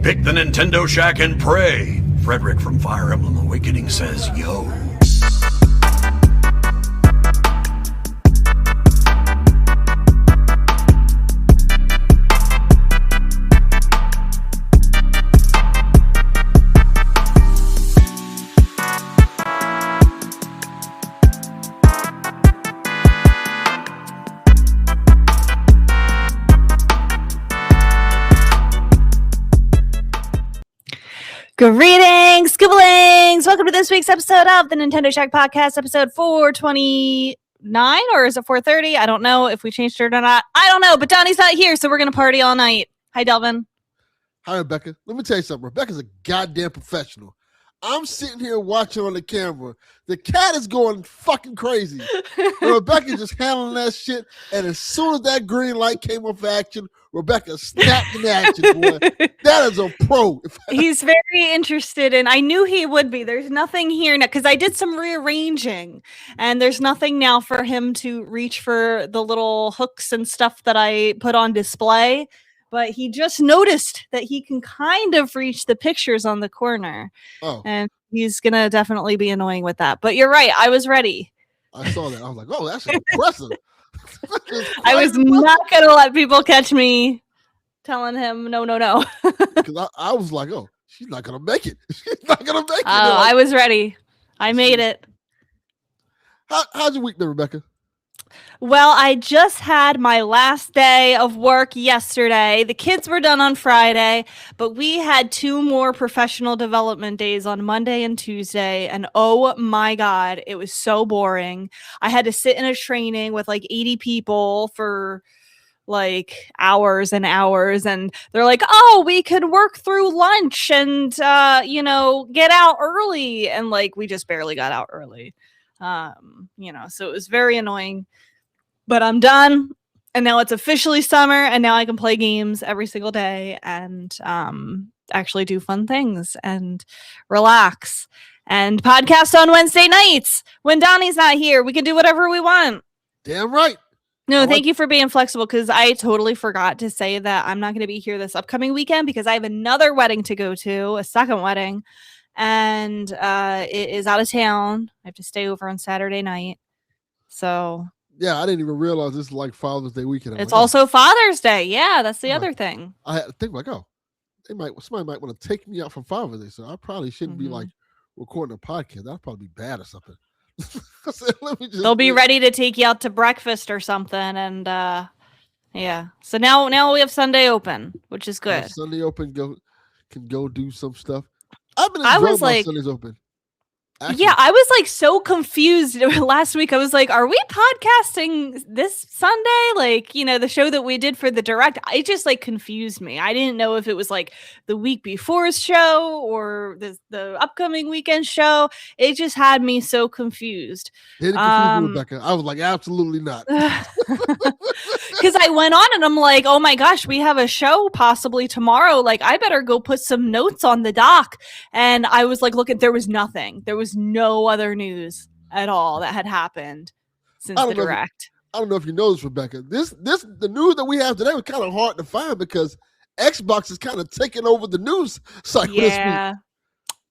Pick the Nintendo Shack and pray. Frederick from Fire Emblem Awakening says, yo. Greetings, Scooblings! Welcome to this week's episode of the Nintendo Shack Podcast, episode 429, or is it 430? I don't know if we changed it or not. I don't know, but Donnie's not here, so we're going to party all night. Hi, Delvin. Hi, Rebecca. Let me tell you something. Rebecca's a goddamn professional. I'm sitting here watching on the camera. The cat is going fucking crazy. And Rebecca's just handling that shit, and as soon as that green light came off action, Rebecca snapped in action, boy. That is a pro. He's very interested in, I knew he would be. There's nothing here now, because I did some rearranging, and there's nothing now for him to reach for the little hooks and stuff that I put on display. But he just noticed that he can kind of reach the pictures on the corner. Oh. And he's going to definitely be annoying with that. But you're right. I was ready. I saw that. I was like, oh, that's impressive. I was not going to let people catch me telling him, no. Because I was like, oh, she's not going to make it. She's not going to make it. I was ready. I made it. How's your week then, Rebecca? Well, I just had my last day of work yesterday. The kids were done on Friday, but we had 2 more professional development days on Monday and Tuesday. And oh my God, it was so boring. I had to sit in a training with like 80 people for like hours and hours. And they're like, oh, we could work through lunch and, get out early. And like, we just barely got out early. So it was very annoying. But I'm done, and now it's officially summer, and now I can play games every single day and actually do fun things and relax and podcast on Wednesday nights when Donnie's not here. We can do whatever we want. Damn right. No, thank you for being flexible, because I totally forgot to say that I'm not going to be here this upcoming weekend because I have another wedding to go to, a second wedding, and it is out of town. I have to stay over on Saturday night. So... yeah, I didn't even realize this is like Father's Day weekend. It's also Father's Day. Yeah, that's the other thing. I had to think like, oh, somebody might want to take me out for Father's Day, so I probably shouldn't be like recording a podcast. That'd probably be bad or something. They'll be ready to take you out to breakfast or something, and yeah. So now we have Sunday open, which is good. Sunday open, can go do some stuff. I've been enjoying my Sundays open. Actually, yeah, I was like so confused last week. I was like, are we podcasting this Sunday? Like, the show that we did for the Direct, it just like confused me. I didn't know if it was like the week before's show or the upcoming weekend show. It just had me so confused. Did it confuse you, Rebecca? I was like, absolutely not. Because I went on and I'm like, oh my gosh, we have a show possibly tomorrow. Like, I better go put some notes on the doc. And I was like, there was nothing. There was no other news at all that had happened since the Direct. I don't know if you know this, Rebecca. The news that we have today was kind of hard to find because Xbox is kind of taking over the news cycle this week.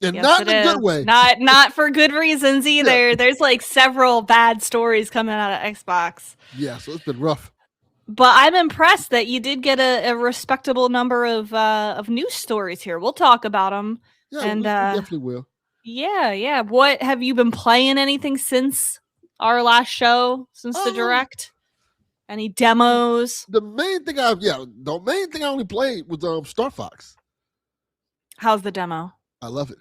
And not in a good way. Not for good reasons either. Yeah. There's like several bad stories coming out of Xbox. Yeah, so it's been rough. But I'm impressed that you did get a respectable number of news stories here. We'll talk about them. Yeah, and we definitely will. Yeah. What have you been playing? Anything since our last show? Since the Direct? Any demos? The main thing I only played was Star Fox. How's the demo? I love it.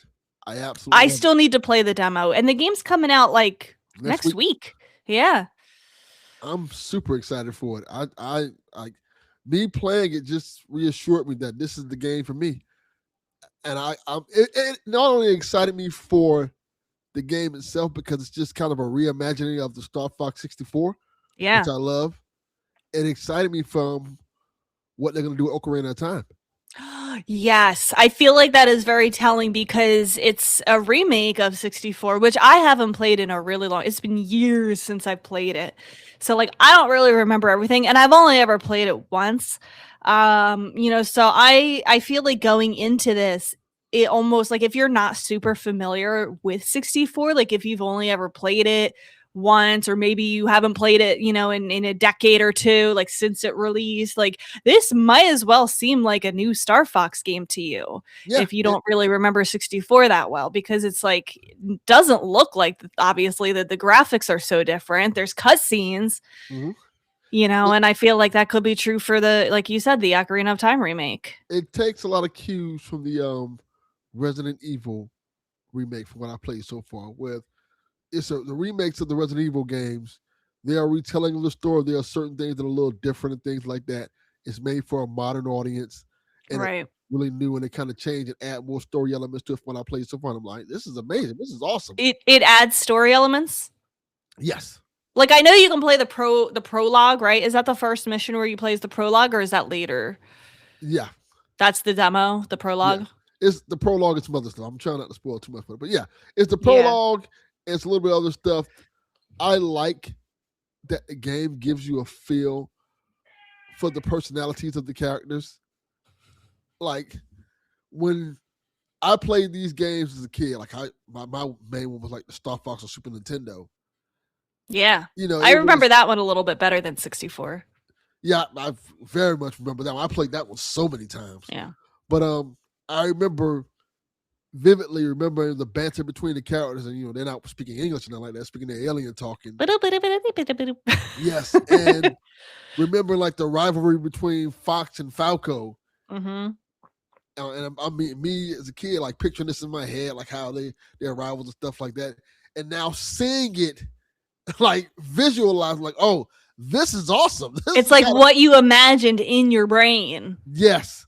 I absolutely. I still need to play the demo, and the game's coming out like next week. Yeah. I'm super excited for it. I me playing it just reassured me that this is the game for me. And it not only excited me for the game itself because it's just kind of a reimagining of the Star Fox 64, which I love. It excited me from what they're going to do with Ocarina of Time. Yes, I feel like that is very telling because it's a remake of 64, which I haven't played in a really long. It's been years since I've played it. So like I don't really remember everything, and I've only ever played it once. So I feel like going into this, it almost like if you're not super familiar with 64, like if you've only ever played it once, or maybe you haven't played it, in a decade or two, like since it released, like this might as well seem like a new Star Fox game to you Yeah, if you don't really remember 64 that well, because it's like doesn't look like, obviously, that the graphics are so different. There's cutscenes, and I feel like that could be true for the, like you said, the Ocarina of Time remake. it takes a lot of cues from the Resident Evil remake from what I played so far. With the remakes of the Resident Evil games, they are retelling the story. There are certain things that are a little different and things like that. It's made for a modern audience, and Right. it's really new, and they kind of change and add more story elements to it. When I played so far, I'm like, this is amazing. This is awesome. It adds story elements. Yes. Like I know you can play the prologue, right? Is that the first mission where you play as the prologue, or is that later? Yeah. That's the demo, the prologue. Yeah. It's the prologue and some other stuff. I'm trying not to spoil too much, but yeah, it's the prologue. And it's a little bit of other stuff. I like that the game gives you a feel for the personalities of the characters. Like when I played these games as a kid, like my main one was like the Star Fox or Super Nintendo. Yeah. I remember that one a little bit better than 64. Yeah, I very much remember that one. I played that one so many times. Yeah. But I vividly remembering the banter between the characters, and they're not speaking English and like that, speaking their alien talking. Yes, and remember like the rivalry between Fox and Falco. Mm-hmm. And I mean, me as a kid, like picturing this in my head, like how they're rivals and stuff like that, and now seeing it, like visualize, like, oh, this is awesome. It's like what you imagined in your brain. Yes,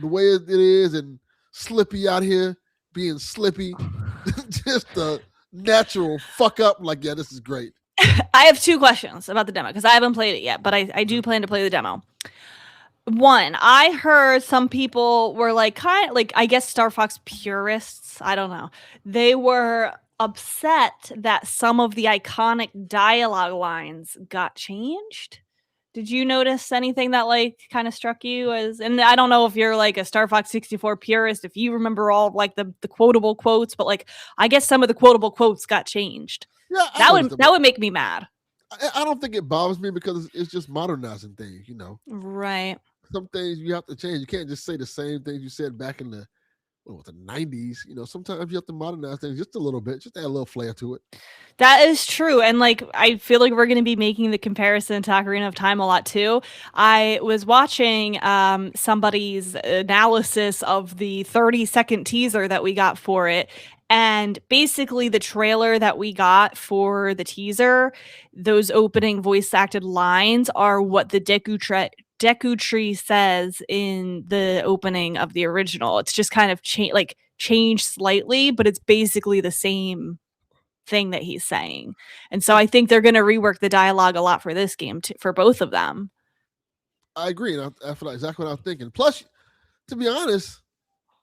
the way it is, and Slippy out here being Slippy, just a natural fuck up. Like, yeah, this is great. I have 2 questions about the demo because I haven't played it yet, but I do plan to play the demo. One, I heard some people were like, kind of like, I guess Star Fox purists, I don't know. They were upset that some of the iconic dialogue lines got changed. Did you notice anything that like kind of struck you as, and I don't know if you're like a Star Fox 64 purist, if you remember all like the quotable quotes, but like I guess some of the quotable quotes got changed. Yeah, that would make me mad. I don't think it bothers me because it's just modernizing things, Right. Some things you have to change. You can't just say the same things you said back in the 90s. Sometimes you have to modernize things just a little bit, just add a little flair to it. That is true. And like, I feel like we're going to be making the comparison to Ocarina of Time a lot too. I was watching somebody's analysis of the 30-second teaser that we got for it. And basically the trailer that we got for the teaser, those opening voice acted lines are what the Deku Tree says in the opening of the original. It's just kind of changed slightly, but it's basically the same thing that he's saying. And so I think they're going to rework the dialogue a lot for this game for both of them. I agree. And I feel like exactly what I'm thinking. Plus, to be honest,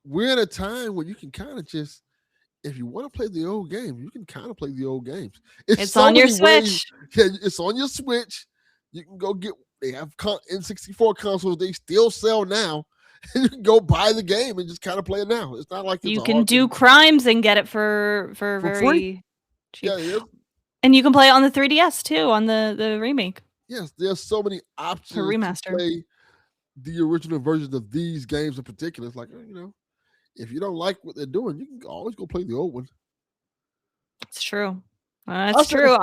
we're in a time where you can kind of just, if you want to play the old game, you can kind of play the old games. It's on your Switch. It's on your Switch. You can go get, they have N64 consoles they still sell now. And you can go buy the game and just kind of play it now. It's not like you can do Crimes and get it for very free. Cheap. Yeah. And you can play it on the 3DS too, on the remake. Yes, there's so many options remaster. to play the original versions of these games in particular. It's like, if you don't like what they're doing, you can always go play the old one. It's true. That's true.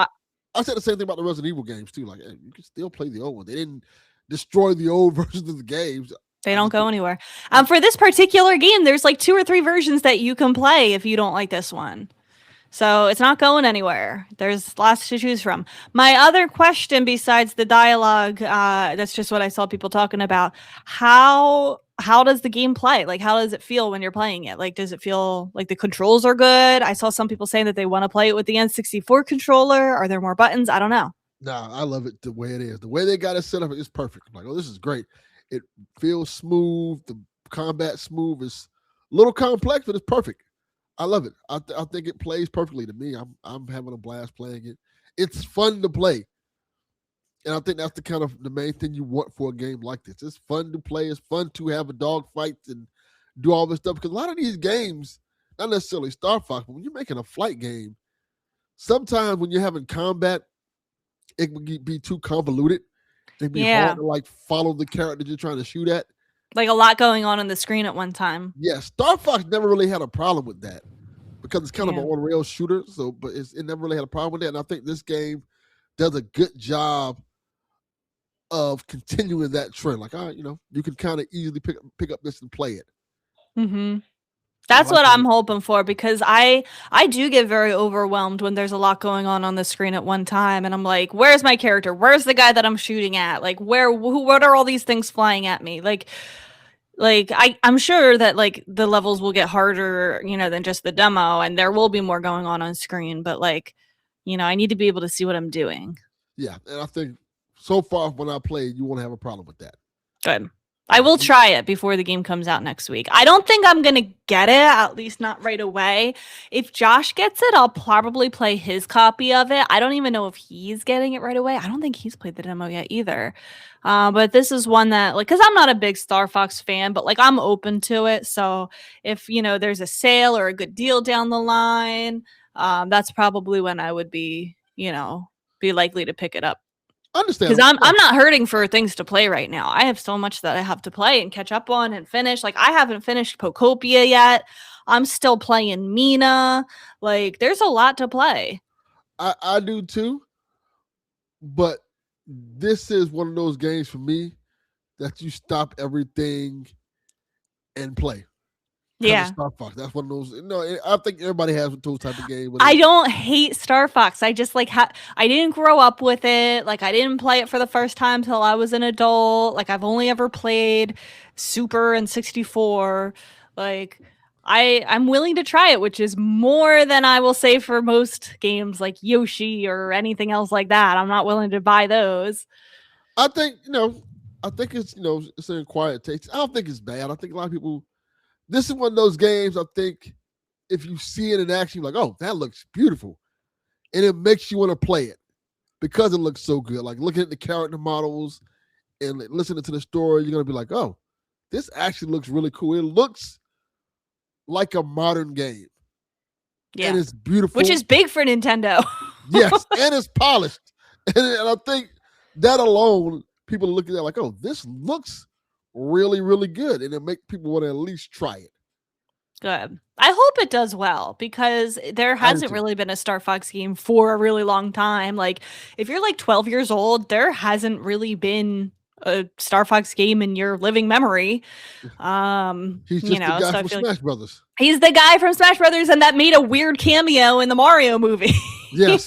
I said the same thing about the Resident Evil games too. Like, you can still play the old one. They didn't destroy the old versions of the games. They don't go anywhere. For this particular game, there's like 2 or 3 versions that you can play if you don't like this one. So it's not going anywhere. There's lots to choose from. My other question, besides the dialogue, that's just what I saw people talking about. How does the game play? Like, how does it feel when you're playing it? Like, does it feel like the controls are good? I saw some people saying that they want to play it with the N64 controller. Are there more buttons? I don't know. Nah, I love it the way it is. The way they got it set up is perfect. I'm like, oh, this is great. It feels smooth. The combat smooth. It's a little complex, but it's perfect. I love it. I think it plays perfectly to me. I'm having a blast playing it. It's fun to play. And I think that's the main thing you want for a game like this. It's fun to play. It's fun to have a dog fight and do all this stuff. Because a lot of these games, not necessarily Star Fox, but when you're making a flight game, sometimes when you're having combat, it can be too convoluted. It can be hard to like follow the character you're trying to shoot at. Like a lot going on the screen at one time. Yeah, Star Fox never really had a problem with that because it's kind of an on-rail shooter. So, but it never really had a problem with that. And I think this game does a good job of continuing that trend. Like, you can kind of easily pick up this and play it. Mm-hmm. That's what I'm hoping for, because I do get very overwhelmed when there's a lot going on the screen at one time, and I'm like, where's my character? Where's the guy that I'm shooting at? Like, what are all these things flying at me? Like I'm sure that like the levels will get harder, than just the demo, and there will be more going on screen, but like, I need to be able to see what I'm doing. Yeah, and I think so far when I played, you won't have a problem with that. Good. I will try it before the game comes out next week. I don't think I'm going to get it, at least not right away. If Josh gets it, I'll probably play his copy of it. I don't even know if he's getting it right away. I don't think he's played the demo yet either. But this is one that, like, because I'm not a big Star Fox fan, but, like, I'm open to it. So if, there's a sale or a good deal down the line, that's probably when I would be likely to pick it up. Understand, because I'm not hurting for things to play right now. I have so much that I have to play and catch up on and finish. Like, I haven't finished Pokopia yet. I'm still playing Mina. Like, there's a lot to play. I do too, but this is one of those games for me that you stop everything and play. Yeah, Star Fox. That's one of those. I think everybody has those type of games. I don't hate Star Fox. I just like I didn't grow up with it. Like, I didn't play it for the first time till I was an adult. Like, I've only ever played Super and 64. Like, I'm willing to try it, which is more than I will say for most games like Yoshi or anything else like that. I'm not willing to buy those. I think it's it's an acquired taste. I don't think it's bad. I think a lot of people. This is one of those games, I think, if you see it in action, you're like, oh, that looks beautiful. And it makes you want to play it because it looks so good. Like, looking at the character models and listening to the story, you're going to be like, oh, this actually looks really cool. It looks like a modern game. Yeah. And it's beautiful. Which is big for Nintendo. Yes, and it's polished. And I think that alone, people are looking at it like, oh, this looks really, really good, and it makes people want to at least try it. Good. I hope it does well, because there hasn't really been a Star Fox game for a really long time. Like, if you're like 12 years old, there hasn't really been a Star Fox game in your living memory. He's just the guy from Smash Brothers. He's the guy from Smash Brothers, and that made a weird cameo in the Mario movie. Yes,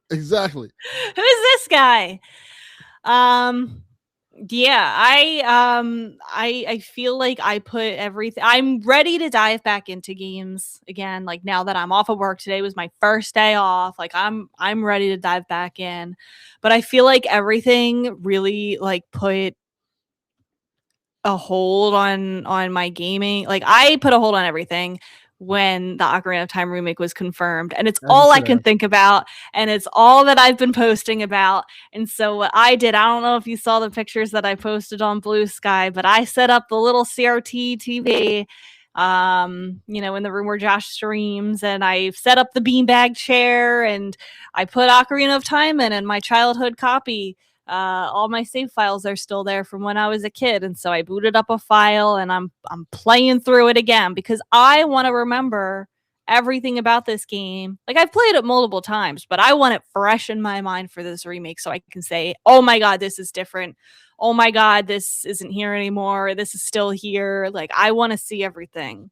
exactly. Who is this guy? Yeah, I feel like I put everything. I'm ready to dive back into games again. Like, now that I'm off of work, today was my first day off. Like, I'm ready to dive back in. But I feel like everything really like put a hold on my gaming. Like, I put a hold on everything when the Ocarina of Time remake was confirmed, and it's all I can think about, and it's all that I've been posting about. And so what I did, I don't know if you saw the pictures that I posted on Blue Sky, but I set up the little CRT TV, in the room where Josh streams, and I set up the beanbag chair, and I put Ocarina of Time in my childhood copy. All my save files are still there from when I was a kid, and so I booted up a file, and I'm playing through it again because I want to remember everything about this game. Like, I've played it multiple times, but I want it fresh in my mind for this remake, so I can say, oh my god, this is different. Oh my god, this isn't here anymore. This is still here. Like, I want to see everything.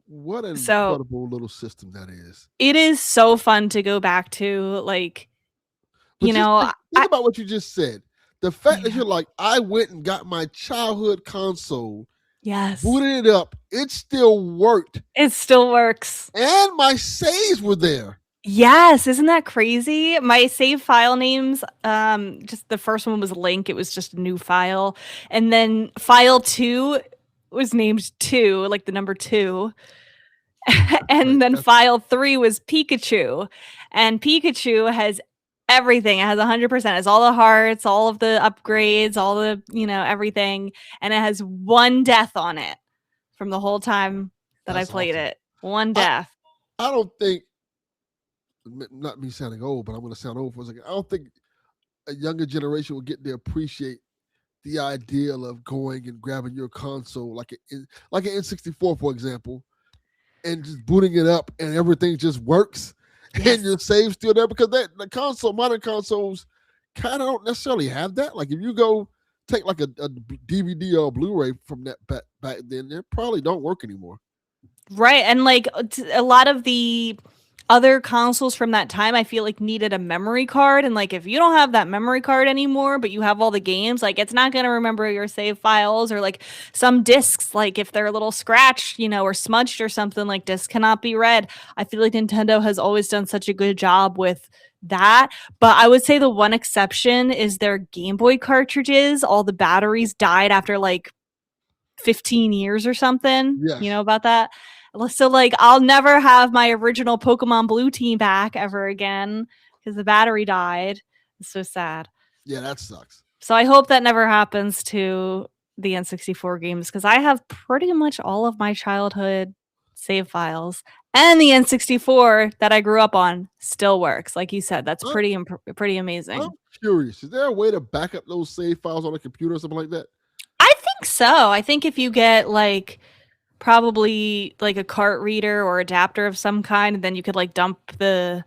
What an incredible little system that is. It is so fun to go back to, like, but think about what you just said. The fact that you're like, I went and got my childhood console, yes, booted it up, it still worked. It still works. And my saves were there. Yes, isn't that crazy? My save file names, just the first one was Link. It was just a new file. And then file 2 was named 2, like the number 2. And then file 3 was Pikachu. And Pikachu has Everything. It has 100%. It's all the hearts, all of the upgrades, all the, everything. And it has one death on it from the whole time that I That's played awesome. it. One I, death. I don't think, not me sounding old, but I'm going to sound old for a second. I don't think a younger generation will get to appreciate the ideal of going and grabbing your console like an N64, for example, and just booting it up and everything just works Yes. and your save's still there because modern consoles kind of don't necessarily have that. Like if you go take like a DVD or a Blu-ray from that back then, they probably don't work anymore. Right. And like a lot of the other consoles from that time, I feel like needed a memory card. And like if you don't have that memory card anymore, but you have all the games, like it's not going to remember your save files, or like some discs, like if they're a little scratched, or smudged or something, like discs cannot be read. I feel like Nintendo has always done such a good job with that. But I would say the one exception is their Game Boy cartridges. All the batteries died after like 15 years or something. Yes. You know about that? So like I'll never have my original Pokemon Blue team back ever again because the battery died. It's so sad. Yeah, that sucks. So I hope that never happens to the N64 games because I have pretty much all of my childhood save files, and the N64 that I grew up on still works. Like you said, that's pretty amazing. I'm curious. Is there a way to back up those save files on a computer or something like that? I think so. I think if you get like probably like a cart reader or adapter of some kind, and then you could like dump the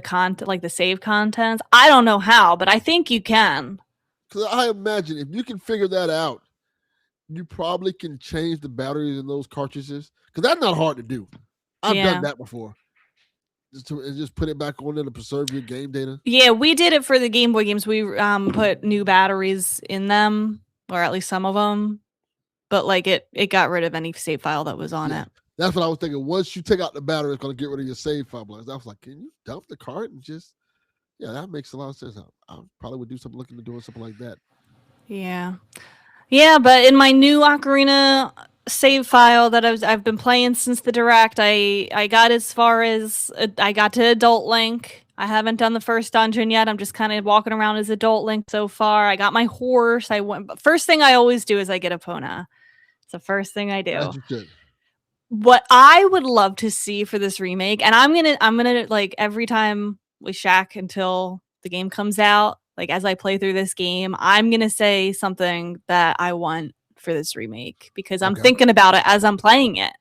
content, like the save contents. I don't know how, but I think you can. Because I imagine if you can figure that out, you probably can change the batteries in those cartridges. Because that's not hard to do. I've done that before. Just put it back on there to preserve your game data. Yeah, we did it for the Game Boy games. We put new batteries in them, or at least some of them. But like it got rid of any save file that was on it. That's what I was thinking. Once you take out the battery, it's going to get rid of your save file. I was like, can you dump the cart and just? Yeah, that makes a lot of sense. I probably would do something, looking to doing something like that. Yeah, but in my new Ocarina save file that I've been playing since the Direct, I got as far as I got to Adult Link. I haven't done the first dungeon yet. I'm just kind of walking around as Adult Link so far. I got my horse. First thing I always do is I get a Epona. It's the first thing I do. As you should. What I would love to see for this remake, and I'm gonna like every time we shack until the game comes out, like as I play through this game, I'm gonna say something that I want for this remake because I'm thinking about it as I'm playing it.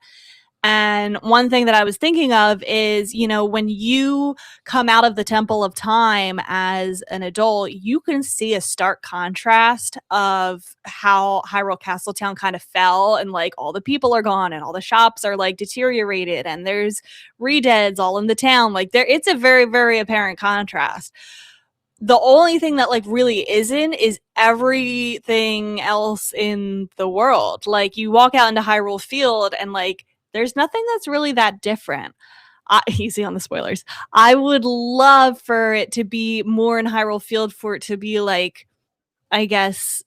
And one thing that I was thinking of is, when you come out of the Temple of Time as an adult, you can see a stark contrast of how Hyrule Castletown kind of fell, and like all the people are gone and all the shops are like deteriorated and there's redeads all in the town. Like it's a very, very apparent contrast. The only thing that like really isn't is everything else in the world. Like you walk out into Hyrule Field and like there's nothing that's really that different. Easy on the spoilers. I would love for it to be more in Hyrule Field, for it to be like, I guess,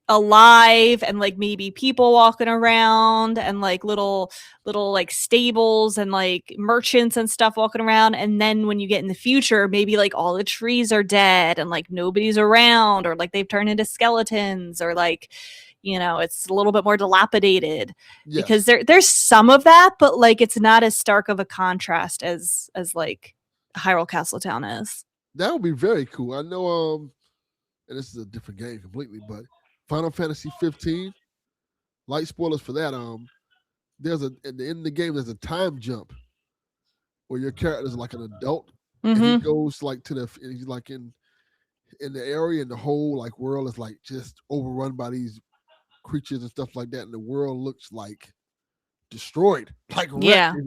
alive and like maybe people walking around and like little like stables and like merchants and stuff walking around. And then when you get in the future, maybe like all the trees are dead and like nobody's around, or like they've turned into skeletons, or like it's a little bit more dilapidated. Yes. Because there's some of that, but like it's not as stark of a contrast as like Hyrule Castletown is. That would be very cool. I know and this is a different game completely, but Final Fantasy 15, light spoilers for that. There's at the end of the game, there's a time jump where your character is like an adult, and he goes like and he's like in the area, and the whole like world is like just overrun by these creatures and stuff like that, and the world looks like destroyed, like wrecked.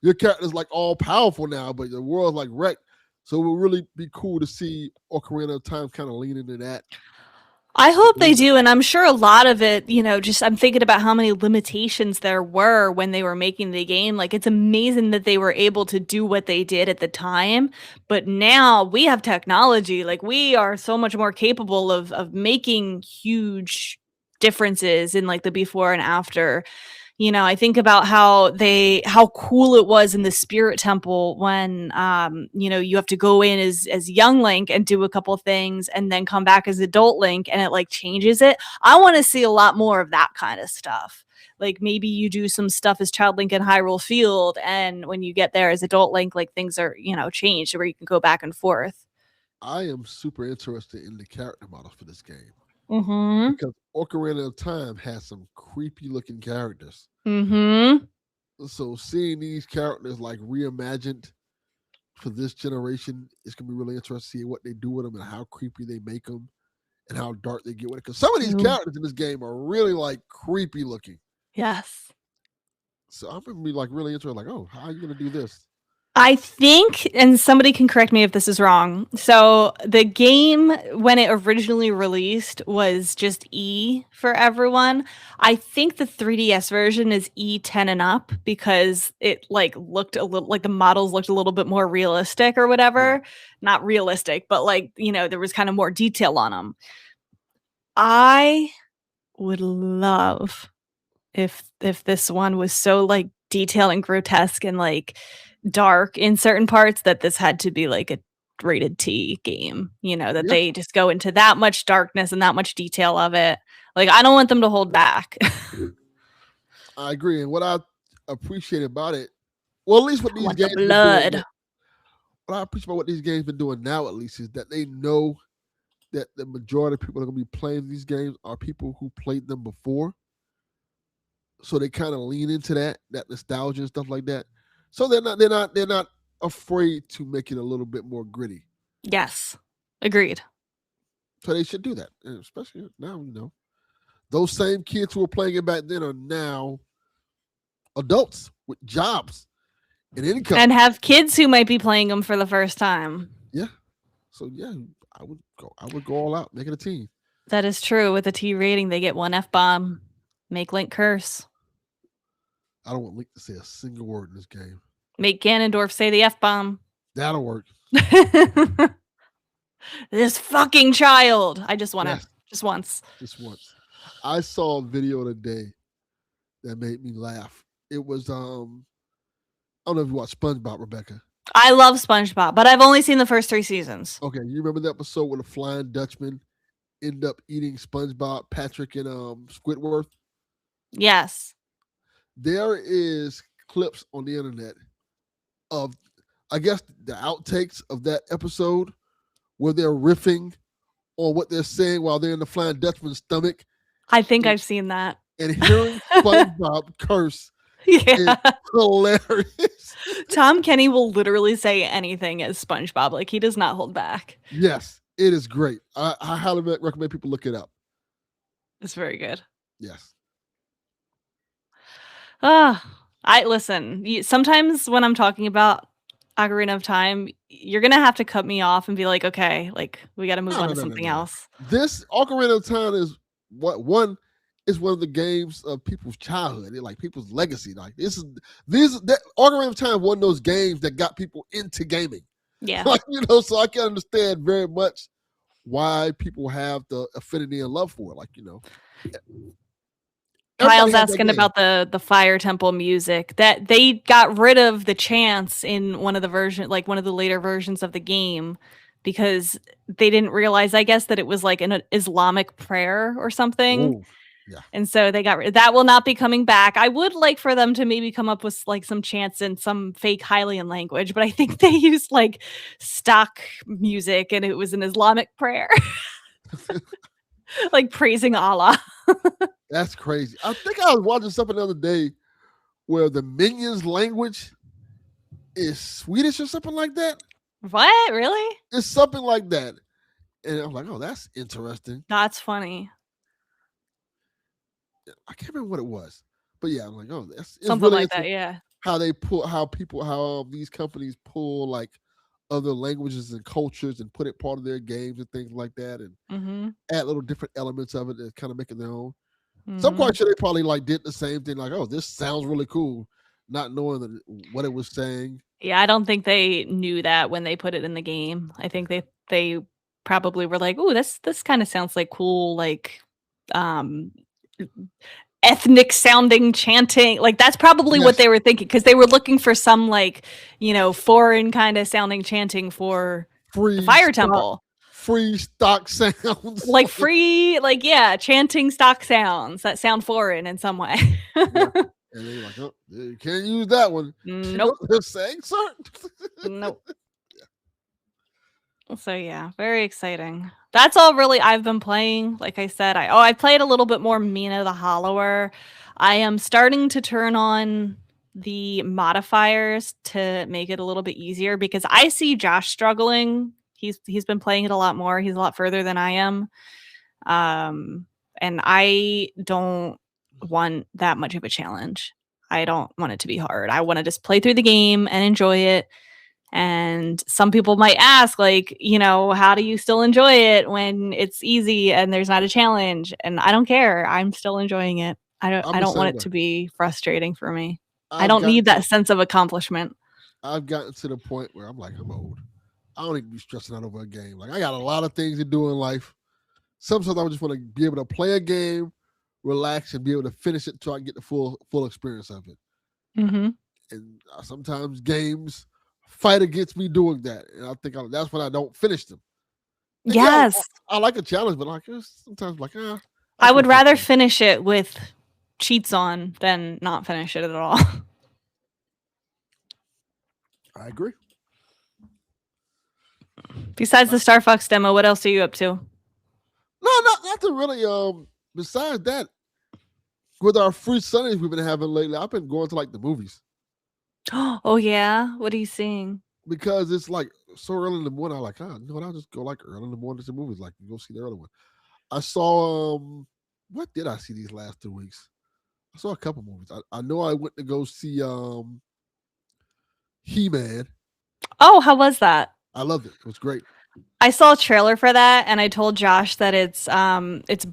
Your character's like all powerful now, but the world's like wrecked. So it would really be cool to see Ocarina of Time kind of lean into that. I hope they do, and I'm sure a lot of it, just I'm thinking about how many limitations there were when they were making the game. Like, it's amazing that they were able to do what they did at the time, but now we have technology. Like, we are so much more capable of making huge differences in like the before and after. I think about how cool it was in the Spirit Temple when you have to go in as young Link and do a couple things and then come back as adult Link and it like changes it. I want to see a lot more of that kind of stuff. Like maybe you do some stuff as Child Link in Hyrule Field, and when you get there as adult Link, like things are, changed where you can go back and forth. I am super interested in the character models for this game Mm-hmm. because Ocarina of Time has some creepy looking characters. Mm-hmm. So seeing these characters like reimagined for this generation is gonna be really interesting to see what they do with them and how creepy they make them and how dark they get with it. Because some of these characters in this game are really like creepy looking. Yes. So I'm gonna be like really interested, like, oh, how are you gonna do this? I think, and somebody can correct me if this is wrong. So the game, when it originally released, was just E for everyone. I think the 3DS version is E10 and up because it like looked a little like the models looked a little bit more realistic or whatever. Not realistic, but like, there was kind of more detail on them. I would love if this one was so like detailed and grotesque and like dark in certain parts that this had to be like a rated T game, that they just go into that much darkness and that much detail of it. Like I don't want them to hold back. I agree. And what I appreciate about it, well, at least what these games the blood. What I appreciate about what these games been doing now, at least, is that they know that the majority of people that are gonna be playing these games are people who played them before. So they kind of lean into that nostalgia and stuff like that. So they're not afraid to make it a little bit more gritty. Yes, agreed. So they should do that, and especially now. Those same kids who were playing it back then are now adults with jobs and income, and have kids who might be playing them for the first time. Yeah. So yeah, I would go all out, make it a team. That is true. With a T rating, they get one F-bomb. Make Link curse. I don't want Link to say a single word in this game. Make Ganondorf say the F-bomb. That'll work. This fucking child. I just want to. Just once. Just once. I saw a video today that made me laugh. It was I don't know if you watched SpongeBob, Rebecca. I love SpongeBob, but I've only seen the first 3 seasons. Okay, you remember the episode where the Flying Dutchman end up eating SpongeBob, Patrick, and Squidward? Yes. There is clips on the internet of, I guess, the outtakes of that episode where they're riffing on what they're saying while they're in the Flying Dutchman's stomach. I think I've seen that. And hearing SpongeBob curse is hilarious. Tom Kenny will literally say anything as SpongeBob. Like, he does not hold back. Yes, it is great. I highly recommend people look it up. It's very good. Yes. Listen, sometimes when I'm talking about Ocarina of Time, you're going to have to cut me off and be like, okay, like we got to move on to something else. This Ocarina of Time is one of the games of people's childhood. They're like people's legacy. Like Ocarina of Time, one of those games that got people into gaming. Yeah. So I can understand very much why people have the affinity and love for it. Kyle's asking about the Fire Temple music, that they got rid of the chants in one of the later versions of the game because they didn't realize, I guess, that it was like an Islamic prayer or something. Ooh, yeah. And so they got that will not be coming back. I would like for them to maybe come up with like some chants in some fake Hylian language, but I think they used like stock music and it was an Islamic prayer. Like praising Allah. That's crazy. I think I was watching something the other day where the Minions language is Swedish or something like that. What? Really? It's something like that. And I'm like, oh, that's interesting. That's funny. I can't remember what it was. But yeah, I'm like, oh, it's something really like that, yeah. How these companies pull like other languages and cultures and put it part of their games and things like that, and add little different elements of it and kind of make it their own. So I'm quite sure they probably like did the same thing, like, oh, this sounds really cool, not knowing what it was saying. Yeah, I don't think they knew that when they put it in the game. I think they probably were like, oh, this kind of sounds like cool, like ethnic sounding chanting. Like that's probably what they were thinking, because they were looking for some like, foreign kind of sounding chanting for the fire temple. Free stock sounds. Like free, chanting stock sounds that sound foreign in some way. Yeah. And they're like, oh, you can't use that one. Nope. You know what they're saying, sir? Nope. So yeah, very exciting. That's all really I've been playing. Like I said, I played a little bit more Mina the Hollower. I am starting to turn on the modifiers to make it a little bit easier, because I see Josh struggling. He's been playing it a lot more. He's a lot further than I am. And I don't want that much of a challenge. I don't want it to be hard. I want to just play through the game and enjoy it. And some people might ask, like, how do you still enjoy it when it's easy and there's not a challenge? And I don't care. I'm still enjoying it. I don't want it to be frustrating for me. I don't need that sense of accomplishment. I've gotten to the point where I'm like, I'm old. I don't need to be stressing out over a game. Like, I got a lot of things to do in life. Sometimes I just want to be able to play a game, relax, and be able to finish it until I get the full experience of it. Mm-hmm. And sometimes games fight against me doing that, and I think that's when I don't finish them. And yes, I like a challenge, but sometimes I would rather finish it with cheats on than not finish it at all. I agree. Besides the Star Fox demo, what else are you up to? No, nothing really. Besides that, with our free Sundays we've been having lately, I've been going to like the movies. Oh yeah, what are you seeing? Because it's like so early in the morning. I'm like, I'll just go like early in the morning to movies. Like, go see the early one. I saw what did I see these last 2 weeks? I saw a couple movies. I know I went to go see He-Man. Oh, how was that? I loved it. It was great. I saw a trailer for that, and I told Josh that it's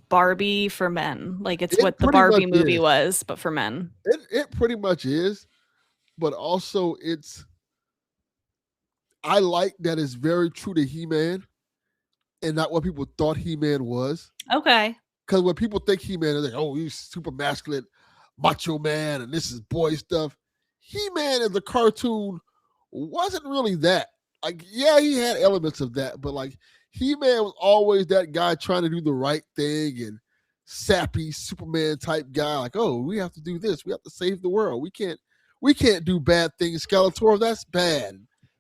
Barbie for men. Like it's what the Barbie movie was, but for men. It pretty much is, but also I like that it's very true to He-Man and not what people thought He-Man was. Okay. Because when people think He-Man, they're like, oh, he's super masculine, macho man, and this is boy stuff. He-Man as a cartoon wasn't really that. Like, yeah, he had elements of that, but like He-Man was always that guy trying to do the right thing and sappy Superman type guy. Like, oh, we have to do this. We have to save the world. We can't do bad things. Skeletor, that's bad.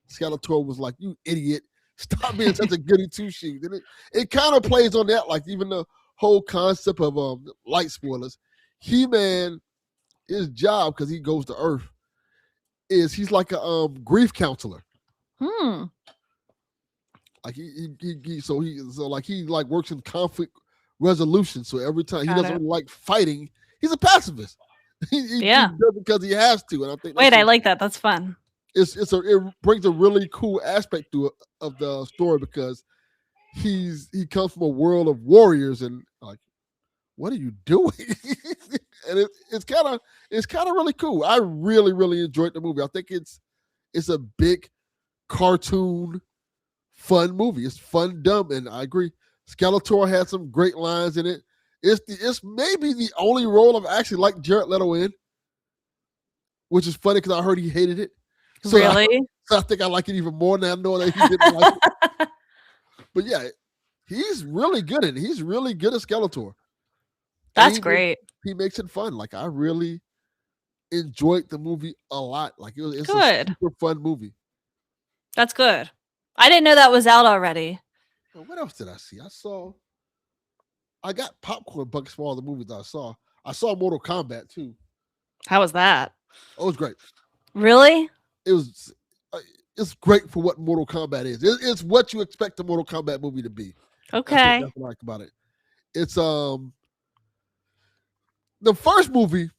Skeletor was like, you idiot. Stop being such a goody two-shoes. And it kind of plays on that, like even the whole concept of light spoilers. He-Man, his job, because he goes to Earth, is he's like a grief counselor. Like he works in conflict resolution. So every time he doesn't like fighting, he's a pacifist. He does it because he has to. And I think I like that. That's fun. It brings a really cool aspect to it of the story, because he comes from a world of warriors and like, what are you doing? And it's kind of really cool. I really, really enjoyed the movie. I think it's a big cartoon fun movie. It's fun, dumb, and I agree. Skeletor had some great lines in it. It's maybe the only role I've actually liked Jared Leto in, which is funny because I heard he hated it. So really? I think I like it even more now, knowing that he didn't like it. But yeah, he's really good in it. He's really good at Skeletor. That's great. He makes it fun. Like, I really enjoyed the movie a lot. Like, it's good. A super fun movie. That's good. I didn't know that was out already. What else did I see? I got popcorn buckets for all the movies I saw. I saw Mortal Kombat too. How was that? Oh, it was great. Really? It's great for what Mortal Kombat is. It's what you expect a Mortal Kombat movie to be. Okay. That's what I like about it. It's the first movie.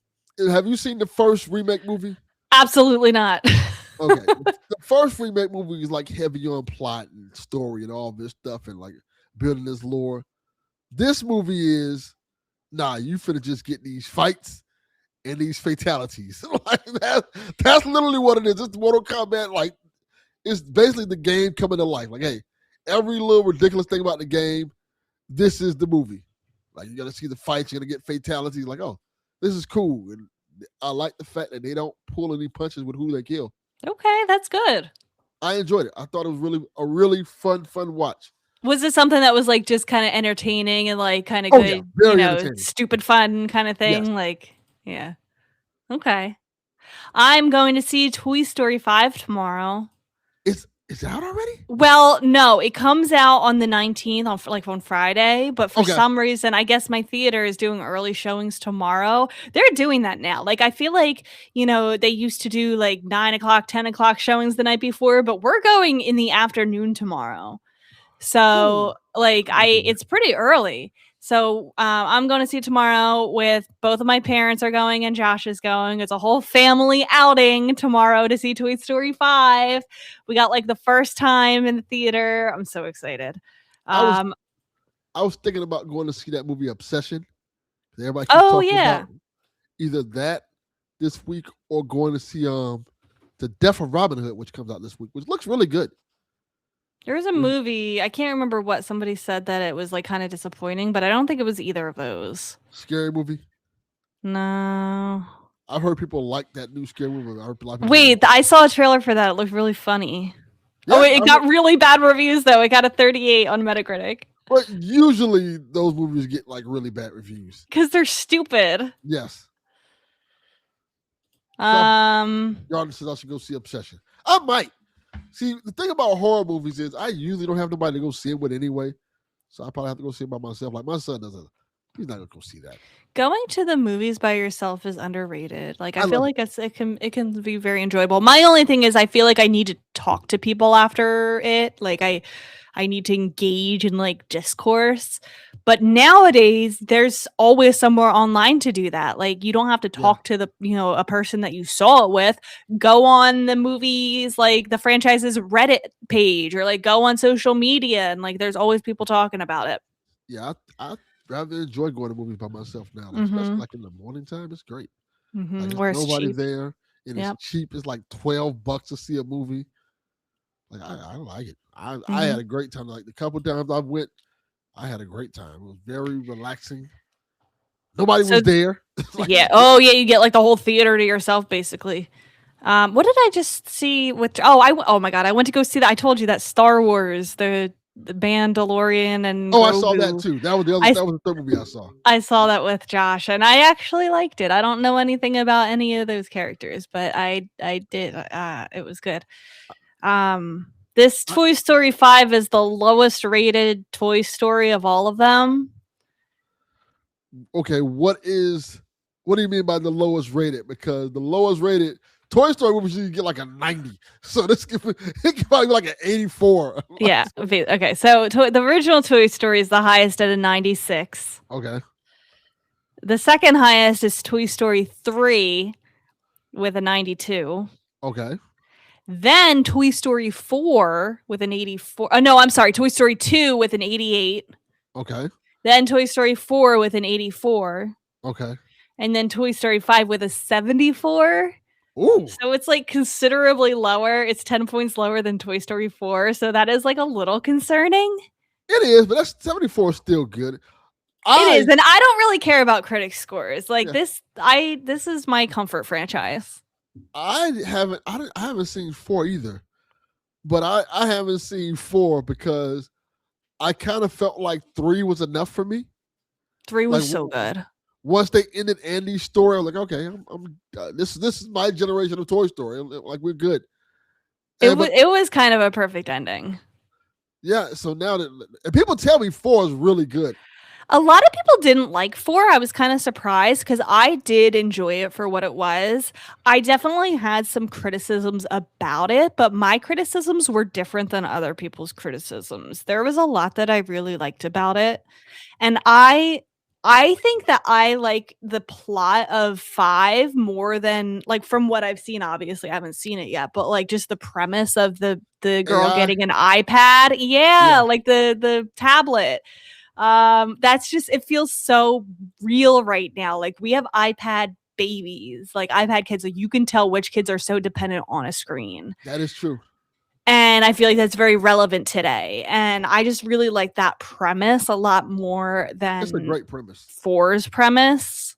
Have you seen the first remake movie? Absolutely not. Okay. The first remake movie is like heavy on plot and story and all this stuff and like building this lore. This movie is, you finna just get these fights and these fatalities. Like that's literally what it is. It's Mortal Kombat. Like, it's basically the game coming to life. Like, hey, every little ridiculous thing about the game, this is the movie. Like, you're gonna see the fights, you're gonna get fatalities. Like, oh, this is cool. And I like the fact that they don't pull any punches with who they kill. Okay, that's good. I enjoyed it. I thought it was a really fun watch. Was it something that was like just kind of entertaining and like kind of Oh, good, yeah, very entertaining. stupid fun kind of thing? Yes. Like, yeah. Okay. I'm going to see Toy Story 5 tomorrow. Is it out already? Well, no, it comes out on the 19th on Friday, but for some reason, I guess my theater is doing early showings tomorrow. They're doing that now. Like, I feel like, they used to do like 9 o'clock, 10 o'clock showings the night before, but we're going in the afternoon tomorrow. So it's pretty early. So I'm going to see it tomorrow with both of my parents are going and Josh is going. It's a whole family outing tomorrow to see Toy Story 5. We got like the first time in the theater. I'm so excited. I was thinking about going to see that movie Obsession. Everybody keeps talking about either that this week or going to see The Death of Robin Hood, which comes out this week, which looks really good. There was a movie, I can't remember what somebody said that it was like kind of disappointing, but I don't think it was either of those. Scary movie? No. I've heard people like that new scary movie. Wait, I saw a trailer for that. It looked really funny. Yeah, it got really bad reviews though. It got a 38 on Metacritic. But usually those movies get like really bad reviews. Because they're stupid. Yes. Yarn says I should go see Obsession. I might. See, the thing about horror movies is I usually don't have nobody to go see it with anyway. So I probably have to go see it by myself. Like my son doesn't. He's not gonna go see that. Going to the movies by yourself is underrated. Like I feel like it can be very enjoyable. My only thing is I feel like I need to talk to people after it. Like I need to engage in like discourse. But nowadays there's always somewhere online to do that. Like you don't have to talk to the a person that you saw it with. Go on the movies, like the franchise's Reddit page, or like go on social media, and like there's always people talking about it. Yeah, I rather enjoy going to movies by myself now. Like, especially like in the morning time, it's great. Like there's nobody there, and it's cheap. It's like $12 to see a movie. Like I like it. I had a great time. Like the couple times I went, I had a great time. It was very relaxing. Nobody was there. You get like the whole theater to yourself, basically. What did I just see? Oh my god, I went to go see that. I told you that Star Wars, the Mandalorian and Grogu. I saw that too. That was the third movie I saw. I saw that with Josh, and I actually liked it. I don't know anything about any of those characters, but I did. It was good. This Toy Story 5 is the lowest rated Toy Story of all of them. Okay, what do you mean by the lowest rated? Because the lowest rated Toy Story movies you get like a 90. So it could probably be like an 84. Yeah. Okay. So the original Toy Story is the highest at a 96. Okay. The second highest is Toy Story 3 with a 92. Okay. Then Toy Story 4 with an 84. Oh, no, I'm sorry. Toy Story 2 with an 88. Okay. Then Toy Story 4 with an 84. Okay. And then Toy Story 5 with a 74. Ooh. So it's like considerably lower. It's 10 points lower than Toy Story 4. So that is like a little concerning. It is, but that's 74 is still good. It is, and I don't really care about critic scores. Like this is my comfort franchise. I haven't seen 4 either. But I haven't seen 4 because I kind of felt like 3 was enough for me. 3 was so good. Once they ended Andy's story, I'm like, okay, I'm this is my generation of Toy Story. Like we're good. It was kind of a perfect ending. Yeah, so now and people tell me 4 is really good. A lot of people didn't like 4. I was kind of surprised because I did enjoy it for what it was. I definitely had some criticisms about it, but my criticisms were different than other people's criticisms. There was a lot that I really liked about it. And I think that I like the plot of 5 more than, like, from what I've seen. Obviously, I haven't seen it yet, but like just the premise of the girl getting an iPad. Yeah, like the tablet. That's just, it feels so real right now. Like we have iPad babies, like iPad kids. Like you can tell which kids are so dependent on a screen. That is true. And I feel like that's very relevant today. And I just really like that premise a lot more than it's a great premise. 4's premise.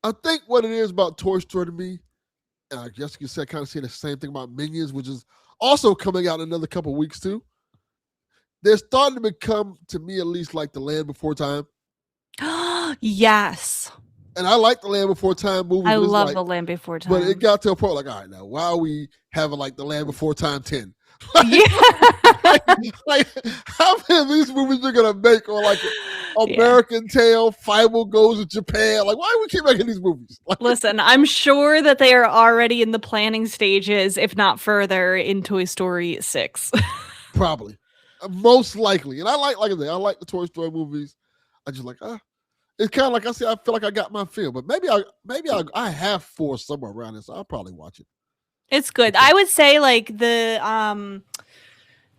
I think what it is about Toy Story to me, and I guess you said kind of saying the same thing about Minions, which is also coming out in another couple weeks too. They're starting to become, to me at least, like the Land Before Time. Yes. And I like the Land Before Time movies. I love like, the Land Before Time. But it got to a point like, all right, now why are we having like the Land Before Time 10? like, how many of these movies you're gonna make on like American Tail, Five Goes to Japan? Like, why do we keep making these movies? Like, listen, I'm sure that they are already in the planning stages, if not further, in Toy Story 6. Probably, most likely. And I like I said, I like the Toy Story movies. I just like it's kind of like I said. I feel like I got my feel, but maybe I have 4 somewhere around this. So I'll probably watch it. It's good. I would say like the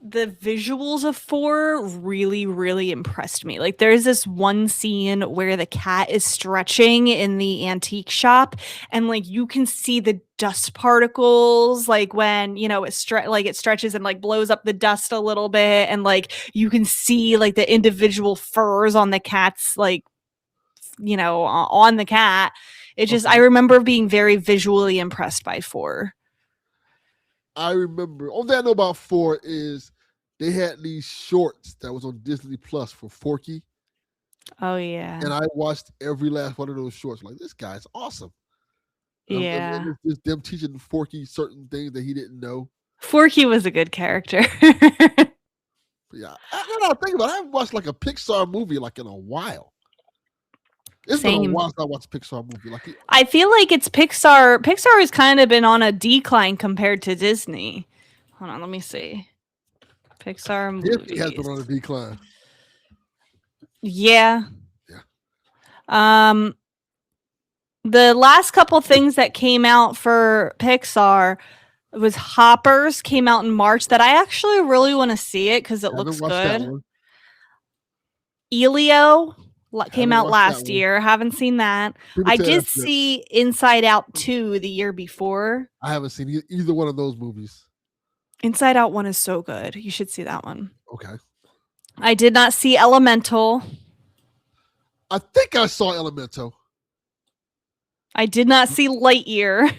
visuals of 4 really, really impressed me. Like there's this one scene where the cat is stretching in the antique shop, and like you can see the dust particles, like when it stretches and like blows up the dust a little bit, and like you can see like the individual furs on the cat's like on the cat. It just I remember being very visually impressed by 4. I remember. Only thing I know about 4 is they had these shorts that was on Disney Plus for Forky. Oh yeah. And I watched every last one of those shorts. Like, this guy's awesome. Yeah. And it's them teaching Forky certain things that he didn't know. Forky was a good character. Yeah. I think about it. I haven't watched like a Pixar movie like in a while. It's been a while since I watched a Pixar movie. Like, I feel like it's Pixar. Pixar has kind of been on a decline compared to Disney. Hold on, let me see. Pixar movies. Disney has been on a decline. Yeah. The last couple things that came out for Pixar was Hoppers came out in March that I actually really want to see it because it looks good. Elio came out last year. Haven't seen that. I did see Inside Out 2 the year before. I haven't seen either one of those movies. Inside Out 1 is so good. You should see that one. Okay. I did not see Elemental. I think I saw Elemental. I did not see Lightyear.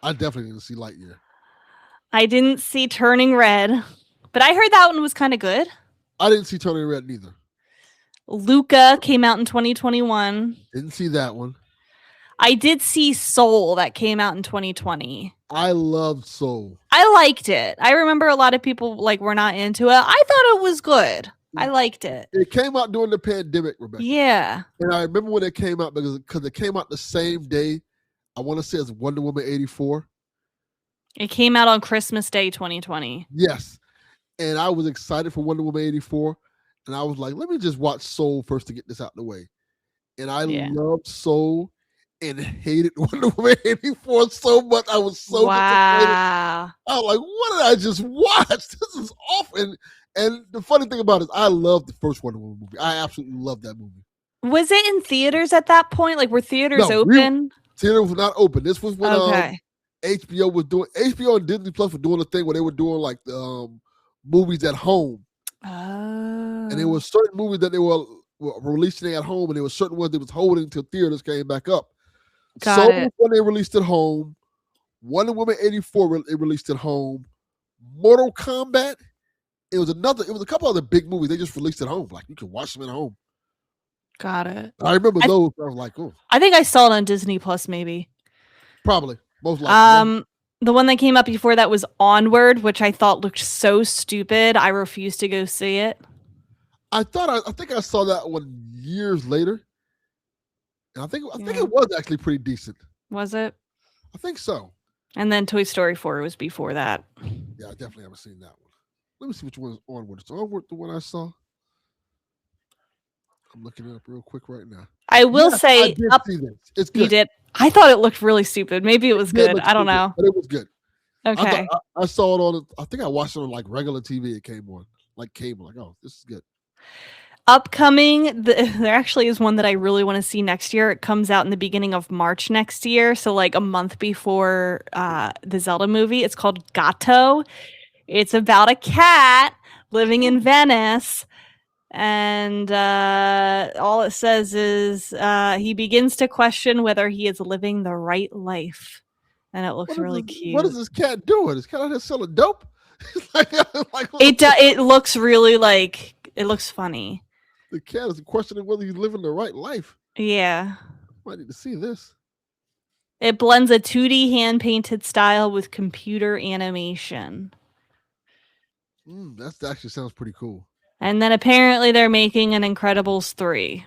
I definitely didn't see Lightyear. I didn't see Turning Red, but I heard that one was kind of good. I didn't see Turning Red neither. Luca came out in 2021. Didn't see that one. I did see Soul that came out in 2020. I loved Soul. I liked it. I remember a lot of people like were not into it. I thought it was good. I liked it. It came out during the pandemic, Rebecca. Yeah. And I remember when it came out because it came out the same day. I want to say it's Wonder Woman 84. It came out on Christmas Day 2020. Yes. And I was excited for Wonder Woman 84. And I was like, let me just watch Soul first to get this out of the way. And I loved Soul and hated Wonder Woman 84 so much. I was so disappointed. I was like, what did I just watch? This is awful. And the funny thing about it is I love the first Wonder Woman movie. I absolutely love that movie. Was it in theaters at that point? Like, were theaters open? Theater was not open. This was when HBO was doing, HBO and Disney Plus were doing the thing where they were doing like the movies at home. Oh. And there were certain movies that they were releasing at home, and there were certain ones they was holding until theaters came back up. So when they released at home, Wonder Woman 84 they released at home. Mortal Kombat, it was a couple other big movies they just released at home. Like, you can watch them at home. Got it. I remember those. I was like, oh. I think I saw it on Disney Plus, maybe. Probably. Most likely. The one that came up before that was Onward, which I thought looked so stupid. I refused to go see it. I think I saw that one years later. And I think it was actually pretty decent. Was it? I think so. And then Toy Story 4 was before that. Yeah, I definitely haven't seen that one. Let me see which one is Onward. Is Onward the one I saw? I'm looking it up real quick right now. I will say, I did see this. It's good. You did. I thought it looked really stupid. Maybe it was good. I don't know. But it was good. Okay. I saw it on. I think I watched it on like regular TV. It came on like cable. Like, oh, this is good. Upcoming, there actually is one that I really want to see next year. It comes out in the beginning of March next year, so like a month before the Zelda movie. It's called Gato. It's about a cat living in Venice And all it says is he begins to question whether he is living the right life. And it looks really cute. What is this cat doing? Is cat out here selling dope? like, It looks really like, it looks funny. The cat is questioning whether he's living the right life. Yeah. Might need to see this. It blends a 2D hand-painted style with computer animation. That actually sounds pretty cool. And then apparently they're making an Incredibles 3.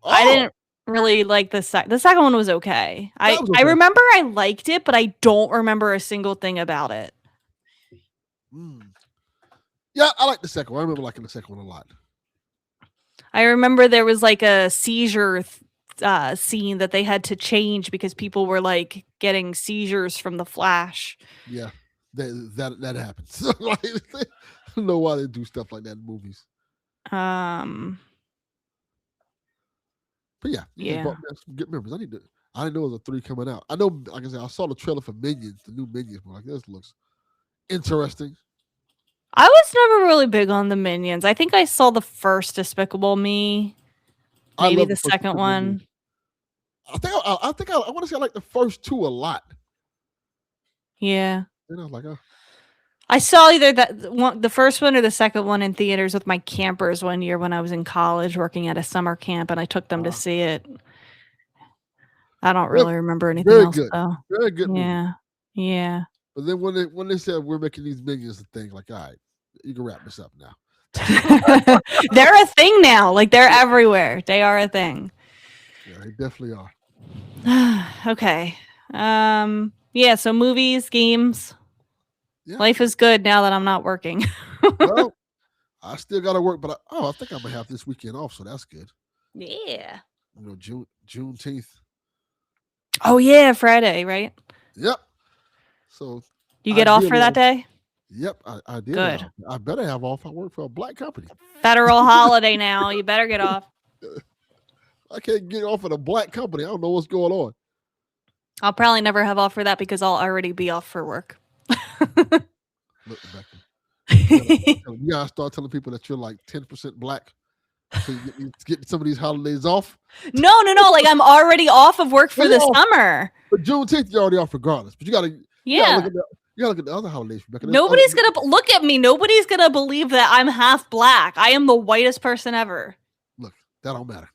Oh! I didn't really like the second one was okay. I remember I liked it, but I don't remember a single thing about it. Yeah, I like the second one. I remember liking the second one a lot. I remember there was like a seizure scene that they had to change because people were like getting seizures from the Flash. Yeah, that happens. I don't know why they do stuff like that in movies. But yeah. Brought back some good memories. I didn't know there was a 3 coming out. I know, like I said, I saw the trailer for Minions, the new Minions. But like, this looks interesting. I was never really big on the Minions. I think I saw the first Despicable Me, maybe the second one. I want to say I like the first 2 a lot. Yeah. Then I was like, oh. I saw either the first one or the second one in theaters with my campers one year when I was in college working at a summer camp, and I took them to see it. I don't really remember anything else though. Very good movie. Yeah. But then when they said we're making these Minions a thing, like, all right, you can wrap this up now. They're a thing now. Like, they're everywhere. They are a thing. Yeah, they definitely are. Okay. Yeah, so movies, games. Yeah. Life is good now that I'm not working. Well, I still got to work, but I think I'm going to have this weekend off, so that's good. Yeah. You know, Juneteenth. Oh, yeah, Friday, right? Yep. So you get off for that day? Yep, I did. Good. I better have off. I work for a black company. Federal holiday now. You better get off. I can't get off at a black company. I don't know what's going on. I'll probably never have off for that because I'll already be off for work. Look, Rebecca, you gotta start telling people that you're like 10% black, so you get some of these holidays off. No. Like, I'm already off of work for the summer. But Juneteenth, you're already off regardless. But you gotta look at the other holidays, Rebecca. Nobody's gonna look at me. Nobody's gonna believe that I'm half black. I am the whitest person ever. Look, that don't matter.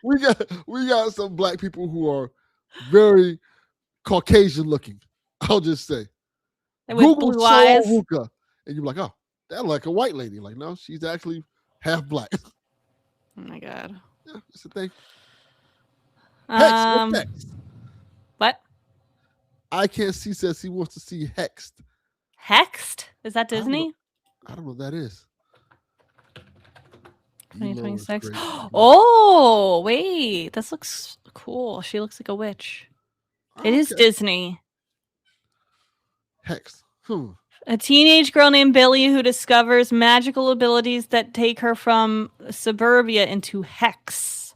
we got some black people who are very Caucasian looking. I'll just say. And Google Soul Hookah, and you're like, oh, that's like a white lady. Like, no, she's actually half black. Oh my god. Yeah, that's the thing. Hex. What? I Can't See says he wants to see Hexed. Hexed? Is that Disney? I don't know what that is. 2026. Oh, wait. This looks cool. She looks like a witch. It is Disney. Hex. A teenage girl named Billy who discovers magical abilities that take her from suburbia into Hex.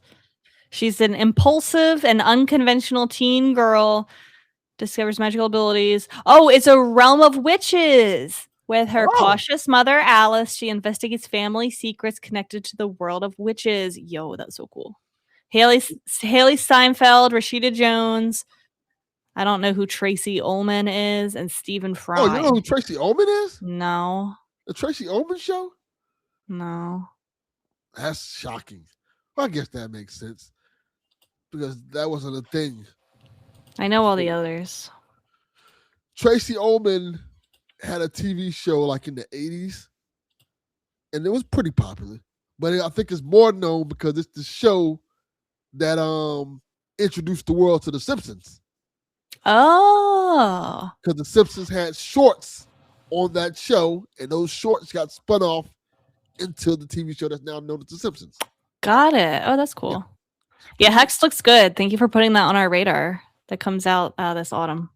She's an impulsive and unconventional teen girl, discovers magical abilities. Oh, it's a realm of witches. With her cautious mother, Alice, she investigates family secrets connected to the world of witches. Yo, that's so cool. Haley Steinfeld, Rashida Jones. I don't know who Tracy Ullman is, and Stephen Fry. Oh, you know who Tracy Ullman is? No. The Tracy Ullman Show? No. That's shocking. Well, I guess that makes sense. Because that wasn't a thing. I know all the others. Tracy Ullman had a TV show like in the 80s. And it was pretty popular. But I think it's more known because it's the show that introduced the world to The Simpsons. Oh. Because The Simpsons had shorts on that show, and those shorts got spun off into the TV show that's now known as The Simpsons. Got it. Oh, that's cool. Yeah, Hex looks good. Thank you for putting that on our radar. That comes out this autumn.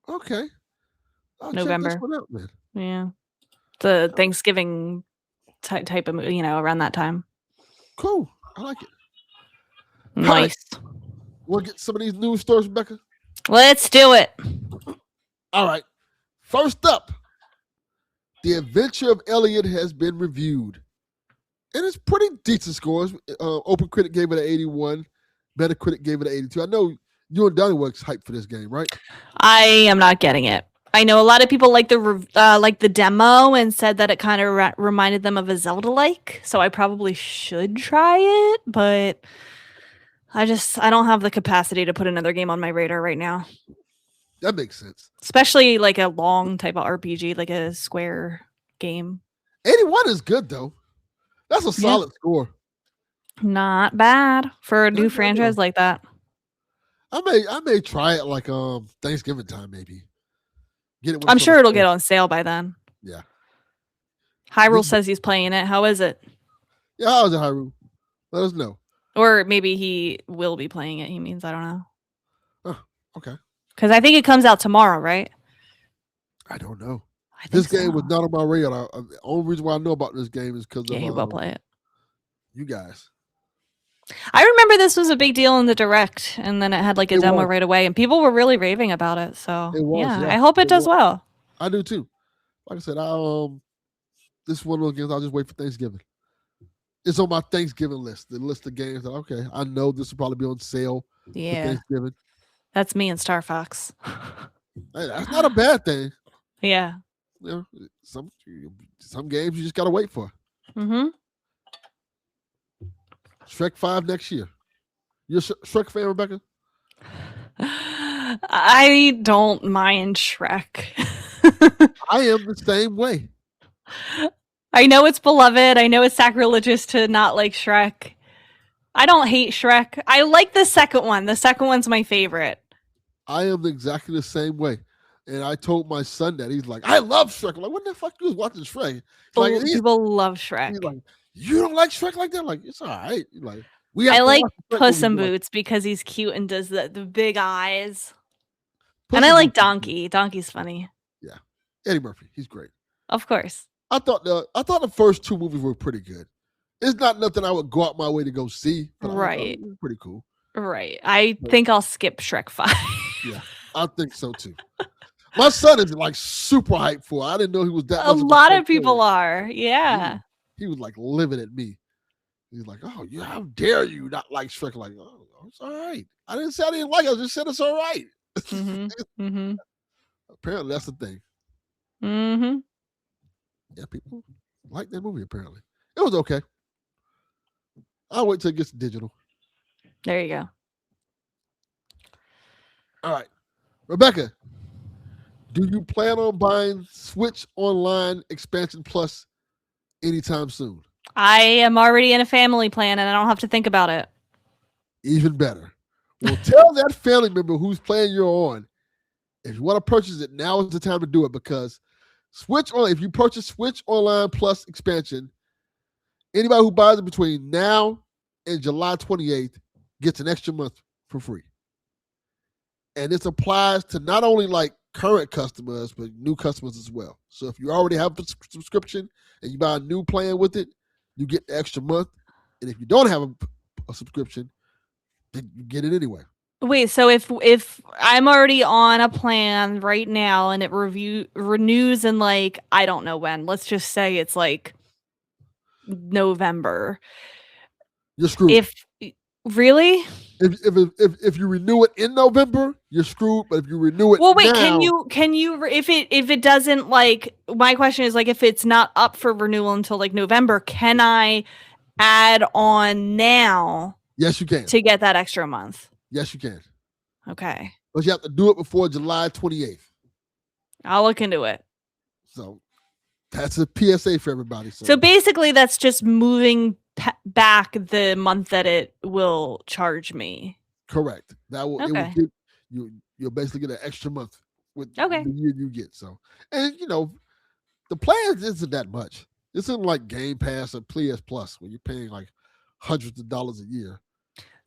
Okay. November. Check this one out, man. Yeah. The Thanksgiving type of movie, around that time. Cool. I like it. Nice. Right. We'll get some of these news stories, Rebecca. Let's do it. All right. First up, The Adventure of Elliot has been reviewed, and it's pretty decent scores. Open Critic gave it an 81. Metacritic gave it an 82. I know you and Donnie were hyped for this game, right? I am not getting it. I know a lot of people like the demo and said that it kind of reminded them of a Zelda-like, so I probably should try it, but I don't have the capacity to put another game on my radar right now. That makes sense. Especially like a long type of RPG, like a Square game. 81 is good though. That's a solid score. Not bad for a new franchise like that. I may try it like Thanksgiving time maybe. Get it. I'm sure it'll get on sale by then. Yeah. Hyrule says he's playing it. How is it? Yeah, how is it, Hyrule? Let us know. Or maybe he will be playing it. He means I don't know. Oh, okay. Because I think it comes out tomorrow, right? I don't know. This game was not on my radar. The only reason why I know about this game is because he will play it. You guys. I remember this was a big deal in the direct, and then it had like a demo right away, and people were really raving about it. So yeah, I hope it does well. I do too. Like I said, this is one of those games I'll just wait for Thanksgiving. It's on my Thanksgiving list. The list of games that I know this will probably be on sale for Thanksgiving. That's me and Star Fox. Hey, that's not a bad thing. Yeah. You know, some games you just gotta wait for. Mm-hmm. Shrek 5 next year. You're a Shrek fan, Rebecca? I don't mind Shrek. I am the same way. I know it's beloved. I know it's sacrilegious to not like Shrek. I don't hate Shrek. I like the second one. The second one's my favorite. I am exactly the same way. And I told my son that. He's like, I love Shrek. I'm like, what the fuck you was watching Shrek? Like, people love Shrek. He's like, you don't like Shrek like that? Like, it's all right. Like, I like Puss in Boots because he's cute and does the big eyes. And I like Donkey. Donkey's funny. Yeah. Eddie Murphy. He's great. Of course. I thought the first two movies were pretty good. It's not nothing I would go out my way to go see. But right. Pretty cool. Right. I think I'll skip Shrek 5. Yeah. I think so too. My son is like super hyped for it. I didn't know he was that much. A lot of people are. Yeah. He was like living at me. He's like, oh, yeah, how dare you not like Shrek? Like, oh, it's all right. I didn't say I didn't like it. I just said it's all right. Mm-hmm. Mm-hmm. Apparently, that's the thing. Mm-hmm. Yeah, people like that movie, apparently. It was okay. I'll wait till it gets digital. There you go. All right. Rebecca, do you plan on buying Switch Online Expansion Plus anytime soon? I am already in a family plan and I don't have to think about it. Even better. Well, tell that family member whose plan you're on, if you want to purchase it, now is the time to do it, because if you purchase Switch Online Plus expansion, anybody who buys it between now and July 28th gets an extra month for free. And this applies to not only like current customers, but new customers as well. So if you already have a subscription and you buy a new plan with it, you get the extra month. And if you don't have a subscription, then you get it anyway. Wait, so if I'm already on a plan right now and it renews in like, I don't know when, let's just say it's like November. You're screwed. Really? If you renew it in November, you're screwed. But if you renew it, well, wait, now, can you if it doesn't, like, my question is, like, if it's not up for renewal until like November, can I add on now? Yes, you can, to get that extra month. Yes, you can. Okay, but you have to do it before July 28th. I'll look into it. So that's a PSA for everybody. So basically, that's just moving back the month that it will charge me. Correct. That will. Okay. It will give you'll basically get an extra month with the year you get. So, and the plans isn't that much. It's in like Game Pass or PS Plus where you're paying like hundreds of dollars a year.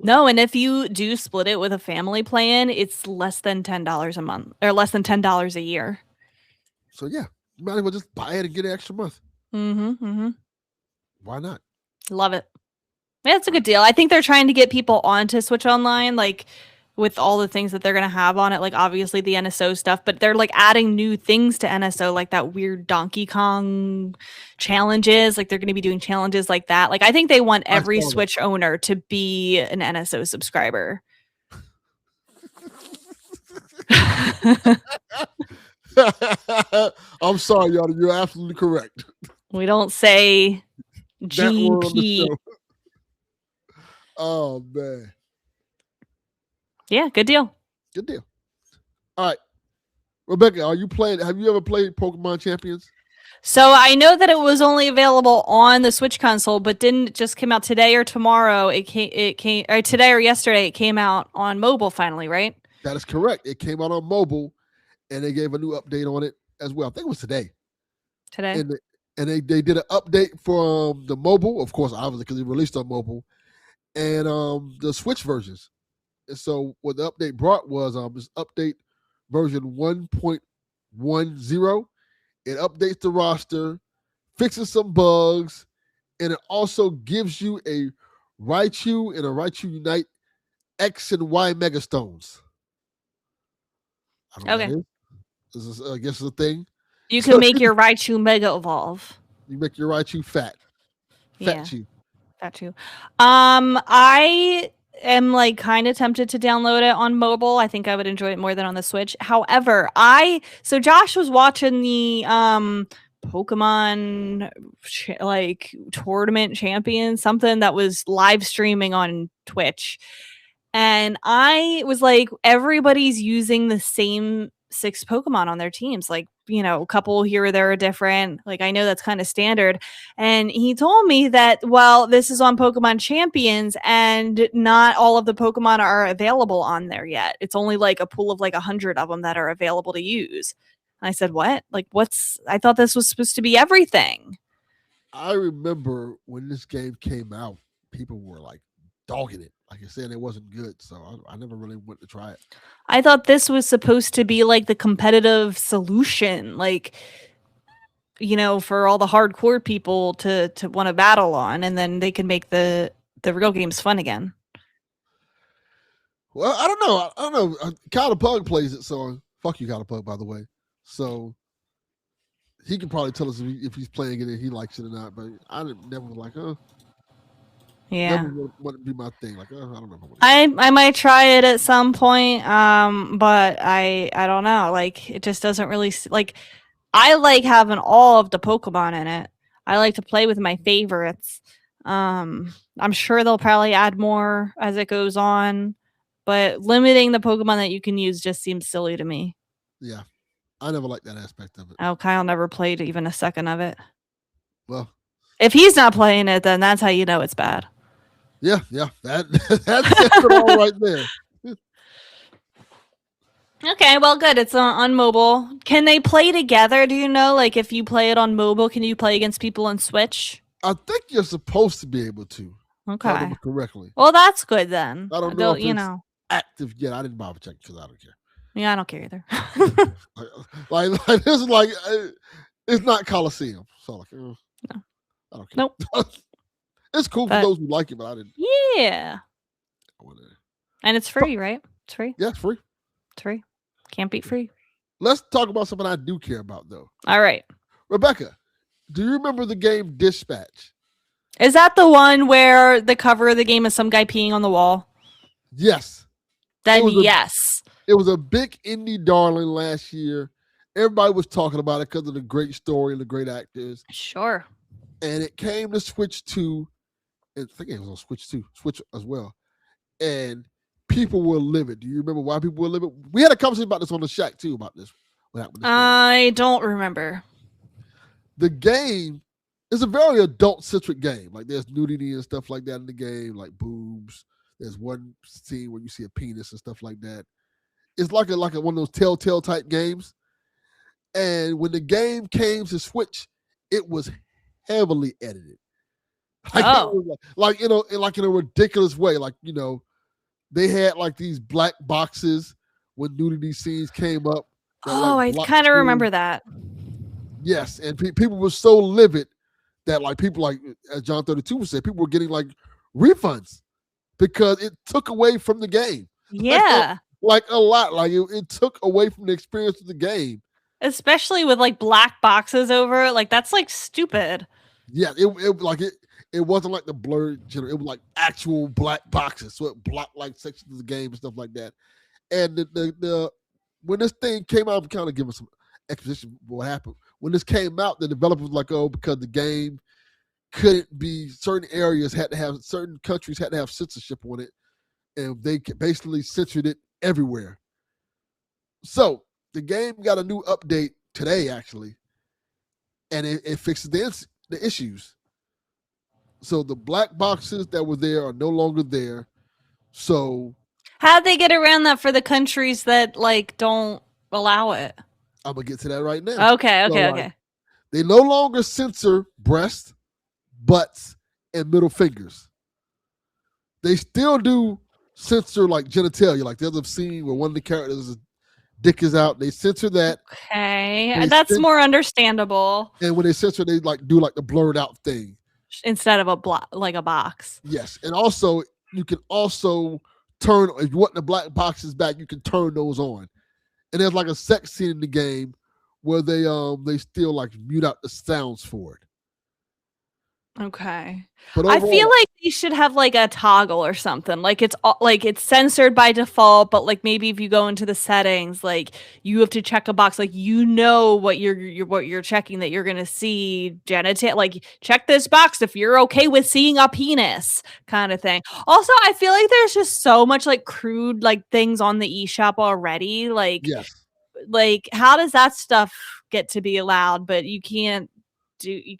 No, and if you do split it with a family plan, it's less than $10 a month, or less than $10 a year. So yeah, you might as well just buy it and get an extra month. Mm-hmm. Mm-hmm. Why not? Love it. Yeah, it's a good deal. I think they're trying to get people onto Switch Online, like with all the things that they're going to have on it, like obviously the NSO stuff, but they're like adding new things to NSO, like that weird Donkey Kong challenges. Like they're going to be doing challenges like that. Like I think they want every Switch owner to be an NSO subscriber. I'm sorry, y'all. You're absolutely correct. We don't say GP. Oh man. Yeah, good deal. Good deal. All right. Rebecca, have you ever played Pokemon Champions? So I know that it was only available on the Switch console, but didn't it just come out today or tomorrow? It came or today or yesterday. It came out on mobile finally, right? That is correct. It came out on mobile, and they gave a new update on it as well. I think it was today. Today. And they did an update for the mobile, of course, obviously because it released on mobile, and the Switch versions. And so what the update brought was this update version 1.10. It updates the roster, fixes some bugs, and it also gives you a Raichu and a Raichu Unite X and Y Megastones. I don't know what that is. This is, I guess, a thing. You can make your Raichu Mega Evolve. You make your Raichu fat. Fat Chew. I am like kind of tempted to download it on mobile. I think I would enjoy it more than on the Switch. However, so Josh was watching the Pokemon like tournament champion, something that was live streaming on Twitch. And I was like, everybody's using the same 6 Pokemon on their teams. Like, you know, a couple here or there are different. Like, I know that's kind of standard. And he told me that, well, this is on Pokemon Champions and not all of the Pokemon are available on there yet. It's only like a pool of like 100 of them that are available to use. And I said, what? Like, I thought this was supposed to be everything. I remember when this game came out, people were like dogging it. Like I said, it wasn't good, so I never really went to try it. I thought this was supposed to be like the competitive solution, like, you know, for all the hardcore people to want to battle on, and then they can make the real games fun again. Well, I don't know. Kyle Pug plays it, so fuck you, Kyle Pug, by the way. So he can probably tell us if he's playing it and he likes it or not. But I never was like, yeah, never would be my thing. Like, I don't know. I might try it at some point, but I don't know. Like, it just doesn't really like. I like having all of the Pokemon in it. I like to play with my favorites. I'm sure they'll probably add more as it goes on, but limiting the Pokemon that you can use just seems silly to me. Yeah, I never liked that aspect of it. Oh, Kyle never played even a second of it. Well, if he's not playing it, then that's how you know it's bad. Yeah, that's it all right there. Okay, well, good. It's on mobile. Can they play together? Do you know? Like, if you play it on mobile, can you play against people on Switch? I think you're supposed to be able to. Okay. Correctly. Well, that's good then. I don't know if it's active yet. I didn't bother checking because I don't care. Yeah, I don't care either. like this is like it's not Coliseum, so like no. I don't care. Nope. It's cool for those who like it, but I didn't. Yeah. And it's free, right? It's free. Yeah, it's free. It's free. Can't beat free. Let's talk about something I do care about, though. All right. Rebecca, do you remember the game Dispatch? Is that the one where the cover of the game is some guy peeing on the wall? Yes. Then yes. It was a big indie darling last year. Everybody was talking about it because of the great story and the great actors. Sure. And it came to Switch 2. I think it was on Switch 2, Switch as well. And people were livid. Do you remember why people were livid? We had a conversation about this on the Shack too, about this. What happened? I don't remember. The game is a very adult-centric game. Like there's nudity and stuff like that in the game, like boobs. There's one scene where you see a penis and stuff like that. It's like one of those Telltale type games. And when the game came to Switch, it was heavily edited. Like in a ridiculous way. Like, you know, they had like these black boxes when nudity scenes came up. I kind of remember that. Yes, and people were so livid that like people like, as John 32 would say, people were getting like refunds because it took away from the game. Yeah. Like a lot. Like it took away from the experience of the game. Especially with like black boxes over it. Like that's like stupid. Yeah, it wasn't like the blurred general. It was like actual black boxes, so it blocked like sections of the game and stuff like that. And the when this thing came out, I'm kind of giving some exposition of what happened. When this came out, the developer was like, "Oh, because the game couldn't be certain areas had to have certain countries had to have censorship on it, and they basically censored it everywhere." So the game got a new update today, actually, and it fixes the issues. So the black boxes that were there are no longer there. So How'd they get around that for the countries that like don't allow it? I'm gonna get to that right now. Okay, So, okay, like, okay. they no longer censor breasts, butts, and middle fingers. They still do censor like genitalia. Like there's a scene where one of the characters' dick is out. They censor that. Okay. They That's cen- more understandable and when they censor, they like do like the blurred out thing. instead of a block like a box. Yes, and also you can also turn if you want the black boxes back, you can turn those on. And there's like a sex scene in the game where they still like mute out the sounds for it. Okay. But I feel overall, like they should have like a toggle or something. Like it's censored by default, but like maybe if you go into the settings, like you have to check a box, like you know what you're checking that you're gonna see genital. Like check this box if you're okay with seeing a penis, kind of thing. Also, I feel like there's just so much like crude like things on the eShop already. yes. Like how does that stuff get to be allowed, but you can't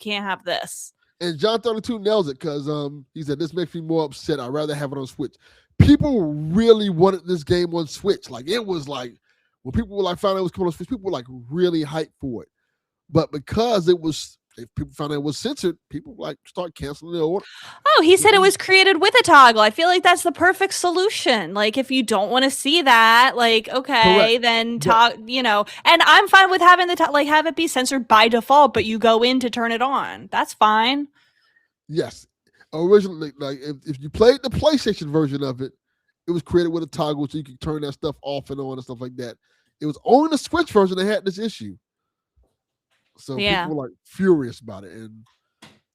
have this? And John 32 nails it because he said this makes me more upset. I'd rather have it on Switch. People really wanted this game on Switch. Like it was like when people were like found out it was coming on Switch, people were like really hyped for it. But because if people found out it was censored, people like start canceling their order. Oh, he said it was created with a toggle. I feel like that's the perfect solution. Like if you don't want to see that, like okay, Correct. then But and I'm fine with having like have it be censored by default, but you go in to turn it on. That's fine. yes, originally, like if you played the PlayStation version of it, it was created with a toggle so you could turn that stuff off and on and stuff like that. It was only the Switch version that had this issue. So Yeah. people were like furious about it, and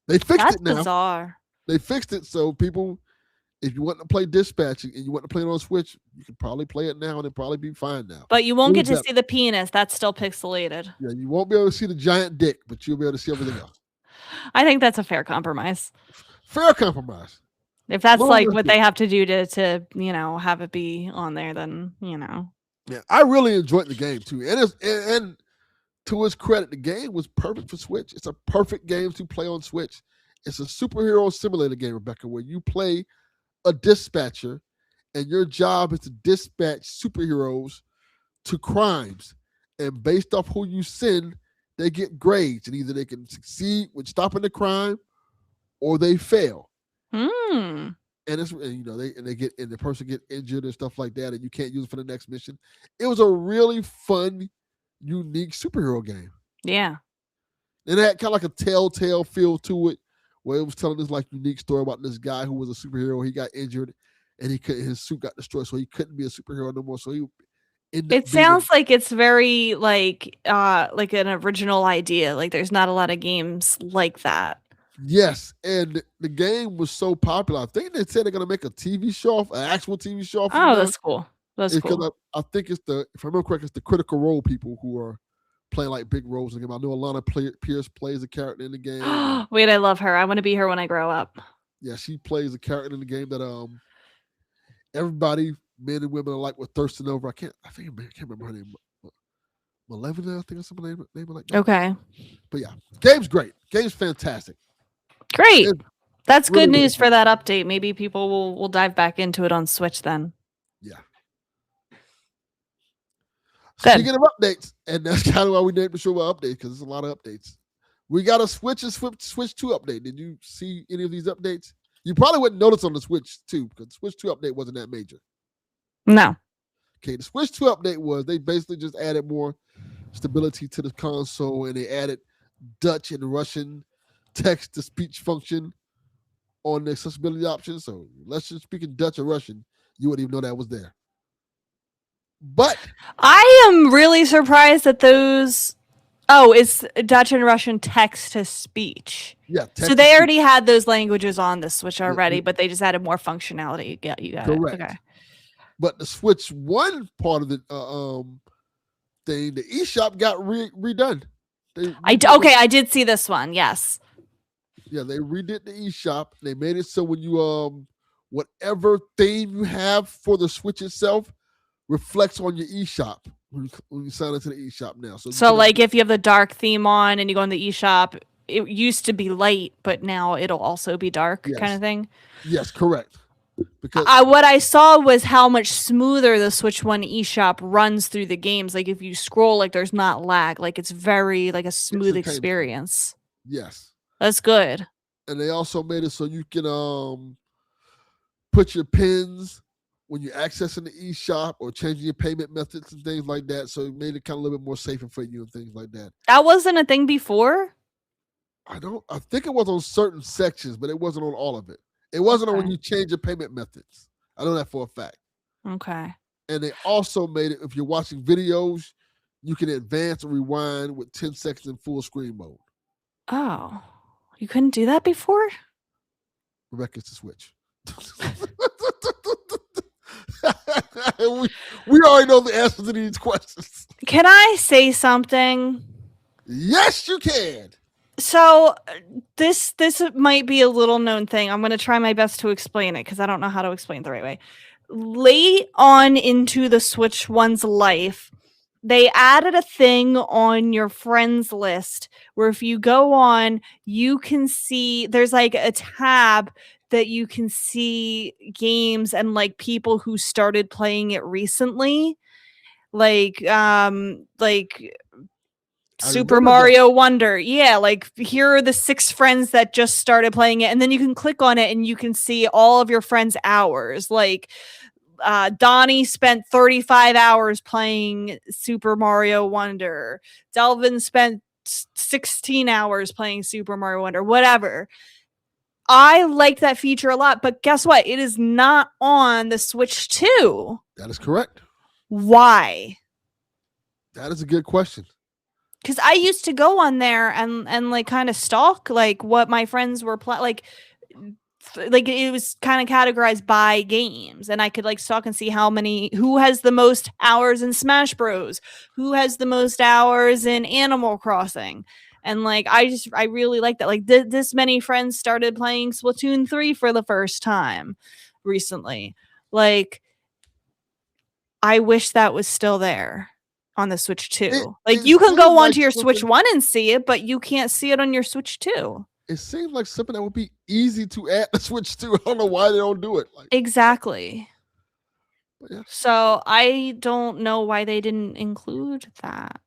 they fixed That's it now. bizarre. They fixed it so people, if you want to play Dispatch and you want to play it on Switch, you can probably play it now and it'll probably be fine now. But you won't What get was to that? see the penis. That's still pixelated. Yeah, you won't be able to see the giant dick, but you'll be able to see everything else. I think that's a fair compromise. Fair compromise. If that's Well, like let's what see. they have to do to have it be on there, then Yeah, I really enjoyed the game too, and to its credit, the game was perfect for Switch. It's a perfect game to play on Switch. It's a superhero simulator game, Rebecca, where you play a dispatcher, and your job is to dispatch superheroes to crimes. And based off who you send, they get grades, and either they can succeed with stopping the crime, or they fail. Hmm. And it's and the person get injured and stuff like that, and you can't use it for the next mission. It was a really fun, unique superhero game. Yeah. And it had kind of like a telltale feel to it, where it was telling this like unique story about this guy who was a superhero. He got injured, and his suit got destroyed, so he couldn't be a superhero no more. So he ended It up being sounds like it's very like an original idea. Like there's not a lot of games like that. yes. And the game was so popular. I think they said they're gonna make a TV show, an actual TV show. Oh, that's cool. That's It's because cool. I think it's if I remember correctly, it's the Critical Role people who are playing like big roles in the game. I know Alana Pierce plays a character in the game. Wait, I love her. I want to be her when I grow up. Yeah, she plays a character in the game that everybody, men and women alike, were thirsting over. I can't remember her name. Malevina, I think it's something name like that. Okay. But yeah, game's great. Game's fantastic. Great. It's That's really, good really news fun. for that update. Maybe people will dive back into it on Switch then. Yeah. Good. Speaking of updates, and that's kind of why we named the show updates, because there's a lot of updates. We got a Switch 2 update. Did you see any of these updates? You probably wouldn't notice on the Switch 2 because the Switch 2 update wasn't that major. No. Okay, the Switch 2 update was they basically just added more stability to the console, and they added Dutch and Russian text-to-speech function on the accessibility option. So unless you're speaking Dutch or Russian, you wouldn't even know that was there. But I am really surprised that those. Oh, it's Dutch and Russian text to speech. yeah, So text to they speech. already had those languages on the Switch Yeah, already, but they just added more functionality. You got it. correct. Okay. But the Switch One part of the thing, the eShop got redone. I did see this one. Yes. Yeah, they redid the eShop. They made it so when you whatever theme you have for the Switch itself reflects on your eShop when you sign into the eShop now. So like if you have the dark theme on and you go in the eShop, it used to be light, but now it'll also be dark kind of thing. Yes, correct. Because what I saw was how much smoother the Switch One eShop runs through the games. Like if you scroll, like there's not lag. Like it's very like a smooth experience. Yes, that's good. And they also made it so you can put your pins when you're accessing the eShop or changing your payment methods and things like that. So it made it kind of a little bit more safer for you and things like that. That wasn't a thing before? I think it was on certain sections, but it wasn't on all of it. It wasn't on when you change your payment methods. I know that for a fact. Okay. And they also made it, if you're watching videos, you can advance or rewind with 10 seconds in full screen mode. Oh, you couldn't do that before? Rebecca's the Switch. we already know the answer to these questions. Can I say something? Yes, you can. So this might be a little known thing. I'm going to try my best to explain it because I don't know how to explain it the right way. Late on into the Switch One's life, they added a thing on your friends list where if you go on, you can see there's like a tab that you can see games and like people who started playing it recently. Like Super Mario Wonder. Yeah, like here are the 6 friends that just started playing it. And then you can click on it and you can see all of your friends' hours. Like Donnie spent 35 hours playing Super Mario Wonder. Delvin spent 16 hours playing Super Mario Wonder, whatever. I like that feature a lot, but guess what? It is not on the Switch 2. That is correct. Why? That is a good question. Because I used to go on there and like kind of stalk like what my friends were playing, like it was kind of categorized by games, and I could like stalk and see who has the most hours in Smash Bros, who has the most hours in Animal Crossing, and like I really like that. Like this many friends started playing Splatoon 3 for the first time recently. Like I wish that was still there on the Switch 2. You can go onto your Switch 1 and see it, but you can't see it on your Switch 2. It seems like something that would be easy to add the Switch 2. I don't know why they don't do it. Exactly. Yeah. So I don't know why they didn't include that.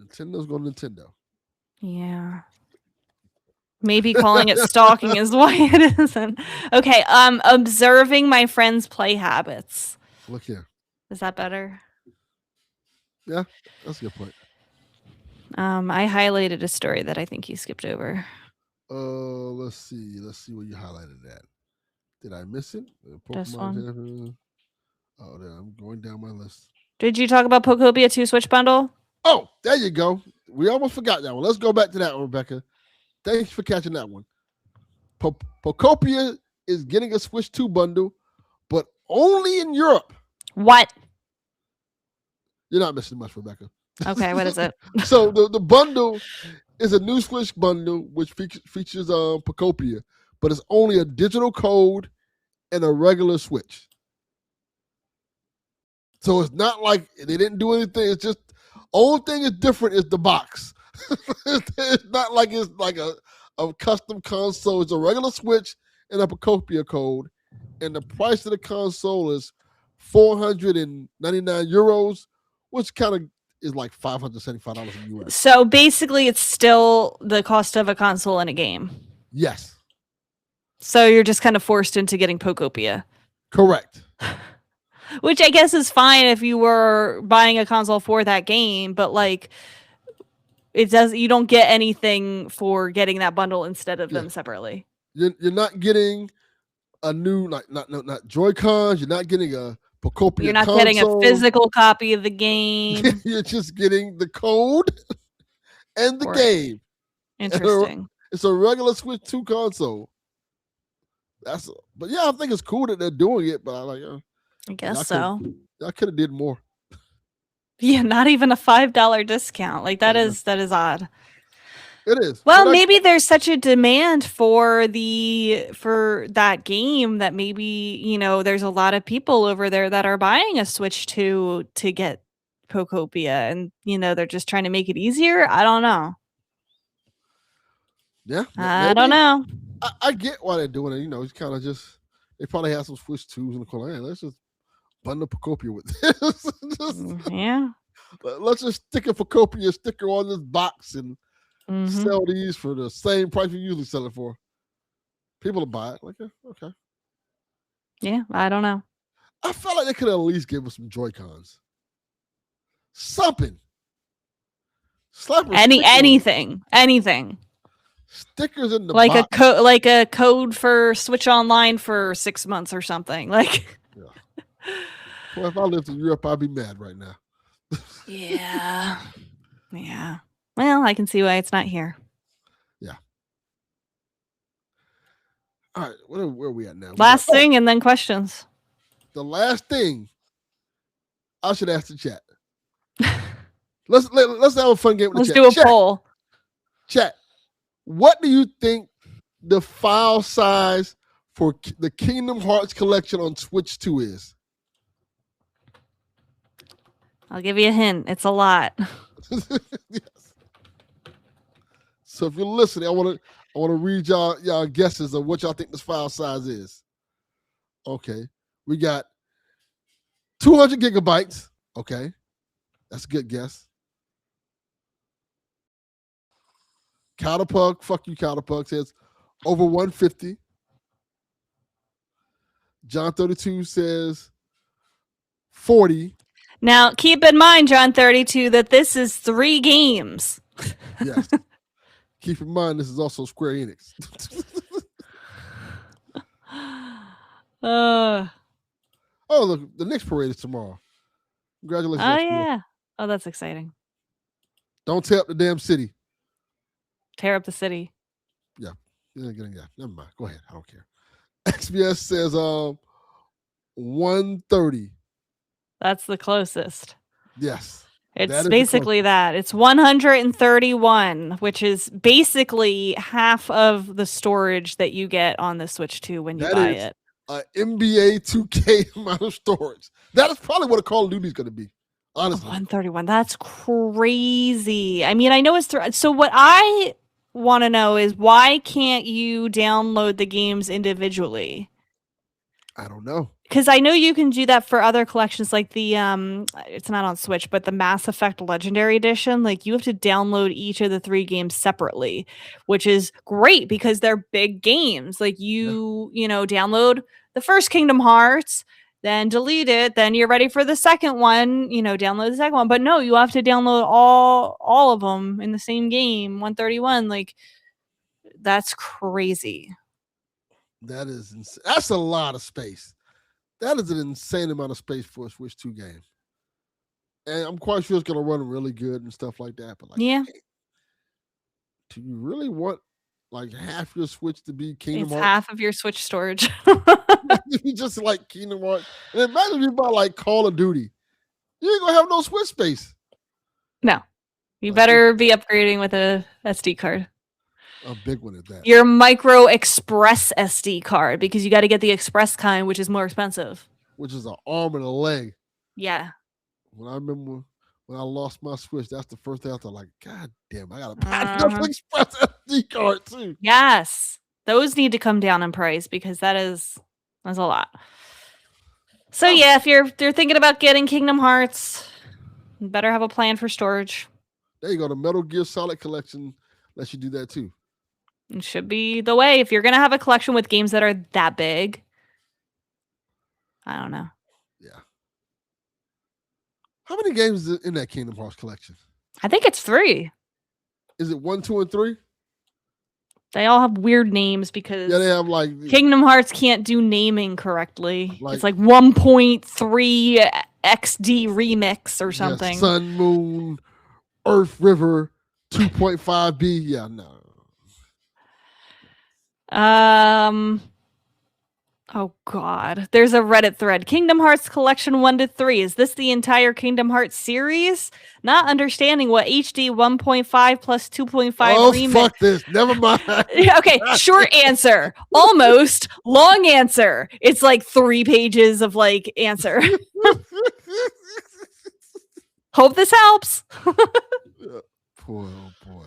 Nintendo's going Nintendo. Yeah. Maybe calling it stalking is why it isn't. Okay, observing my friends' play habits. Look here. Is that better? Yeah, that's a good point. I highlighted a story that I think you skipped over. Let's see where you highlighted that. Did I miss it? This one. Oh, I'm going down my list. Did you talk about Pokopia 2 Switch bundle? Oh, there you go. We almost forgot that one. Let's go back to that one, Rebecca. Thanks for catching that one. Pokopia is getting a Switch 2 bundle, but only in Europe. What? You're not missing much, Rebecca. Okay, what is it? So the bundle is a new Switch bundle which features Pokopia, but it's only a digital code and a regular Switch. So it's not like they didn't do anything. It's just only thing is different is the box. It's not like it's like a custom console. It's a regular Switch and a Pokopia code, and the price of the console is 499 euros, which kind of is like $575 in US. So basically, it's still the cost of a console and a game. Yes. So you're just kind of forced into getting Pokopia. Correct. Which I guess is fine if you were buying a console for that game, but like you don't get anything for getting that bundle instead of them separately. You're not getting a new not Joy-Cons. You're not getting a Procopia You're not console. getting a physical copy of the game. You're just getting the code and the Right. game. Interesting. It's a regular Switch 2 console. But yeah, I think it's cool that they're doing it. But I guess so. I could have did more. Yeah, not even a $5 discount. Like that is odd. It is. Well, maybe there's such a demand for that game that maybe, there's a lot of people over there that are buying a Switch 2 to get Pocopia, and they're just trying to make it easier. I don't know. Yeah. I don't know. I get why they're doing it. It's kind of they probably have some Switch 2s in the corner. Hey, let's just bundle Pocopia with this. Yeah. Let's just stick a Pocopia sticker on this box and sell these for the same price we usually sell it for. People will buy it. Like, okay. Yeah, I don't know. I felt like they could at least give us some Joy-Cons. Something. Anything. Stickers in the like box. A code for Switch Online for 6 months or something. Like, Well, if I lived in Europe, I'd be mad right now. Yeah. Well, I can see why it's not here. Yeah. All right, where are we at now? Last thing, and then questions. The last thing, I should ask the chat. Let's have a fun game with the chat. Let's do a poll. Chat. What do you think the file size for the Kingdom Hearts collection on Switch 2 is? I'll give you a hint. It's a lot. Yes. So if you're listening, I want to read y'all guesses of what y'all think this file size is. Okay, we got 200 gigabytes. Okay, that's a good guess. Counterpug, fuck you, Counterpug says over 150. John 32 says 40. Now, keep in mind, John 32, that this is 3 games. Yes. Keep in mind, this is also Square Enix. Oh, look, the Knicks parade is tomorrow. Congratulations. Oh, yeah. Oh, that's exciting. Don't tear up the damn city. Tear up the city. Yeah. Never mind. Go ahead. I don't care. XBS says 130. That's the closest. Yes. It's basically that. It's 131, which is basically half of the storage that you get on the Switch 2 when you buy it. NBA 2K amount of storage. That is probably what a Call of Duty is going to be. Honestly. 131. That's crazy. I mean, I know it's so what I want to know is why can't you download the games individually? I don't know. Because I know you can do that for other collections, like the it's not on Switch, but the Mass Effect Legendary Edition. Like you have to download each of the 3 games separately, which is great because they're big games. Like you download the first Kingdom Hearts, then delete it, then you're ready for the second one. Download the second one. But no, you have to download all of them in the same game. 131. Like that's crazy. That is insane. That's a lot of space. That is an insane amount of space for a Switch 2 game. And I'm quite sure it's going to run really good and stuff like that. But yeah. Do you really want like half your Switch to be Kingdom Hearts? Half of your Switch storage. You just like Kingdom Hearts. And imagine if you buy like Call of Duty. You ain't going to have no Switch space. No. You better be upgrading with a SD card. A big one at that. Your micro express SD card, because you got to get the express kind, which is more expensive. Which is an arm and a leg. Yeah. When I remember when I lost my Switch, that's the first thing I thought, like, God damn, I got to buy another express SD card too. Yes. Those need to come down in price because that's a lot. So yeah, if you're thinking about getting Kingdom Hearts, you better have a plan for storage. There you go. The Metal Gear Solid collection lets you do that too. It should be the way. If you're going to have a collection with games that are that big, I don't know. Yeah. How many games is in that Kingdom Hearts collection? I think it's 3. Is it 1, 2, and 3? They all have weird names because they have like Kingdom Hearts can't do naming correctly. Like- it's like 1.3 XD remix or something. Sun, Moon, Earth, River, 2.5B. Yeah, no. Oh God. There's a Reddit thread. Kingdom Hearts Collection 1 to 3. Is this the entire Kingdom Hearts series? Not understanding what HD 1.5 plus 2.5 remix. Fuck this. Never mind. Okay, short answer. Almost. Long answer. It's like 3 pages of like answer. Hope this helps. Boy, oh boy.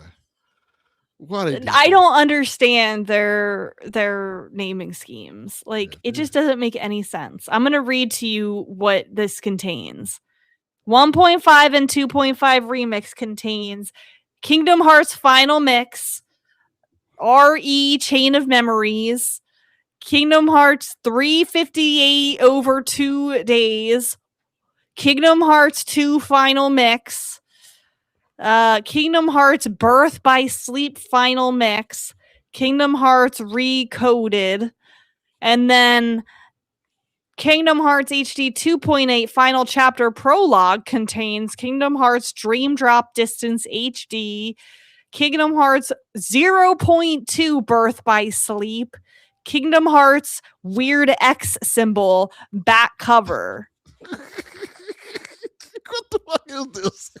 I don't understand their naming schemes. Like, it just doesn't make any sense. I'm going to read to you what this contains. 1.5 and 2.5 remix contains Kingdom Hearts Final Mix, RE Chain of Memories, Kingdom Hearts 358 over 2 days, Kingdom Hearts 2 Final Mix, Kingdom Hearts Birth by Sleep Final Mix, Kingdom Hearts Recoded, and then Kingdom Hearts HD 2.8 Final Chapter Prologue contains Kingdom Hearts Dream Drop Distance HD, Kingdom Hearts 0.2 Birth by Sleep, Kingdom Hearts Weird X Symbol back cover. What the fuck is this?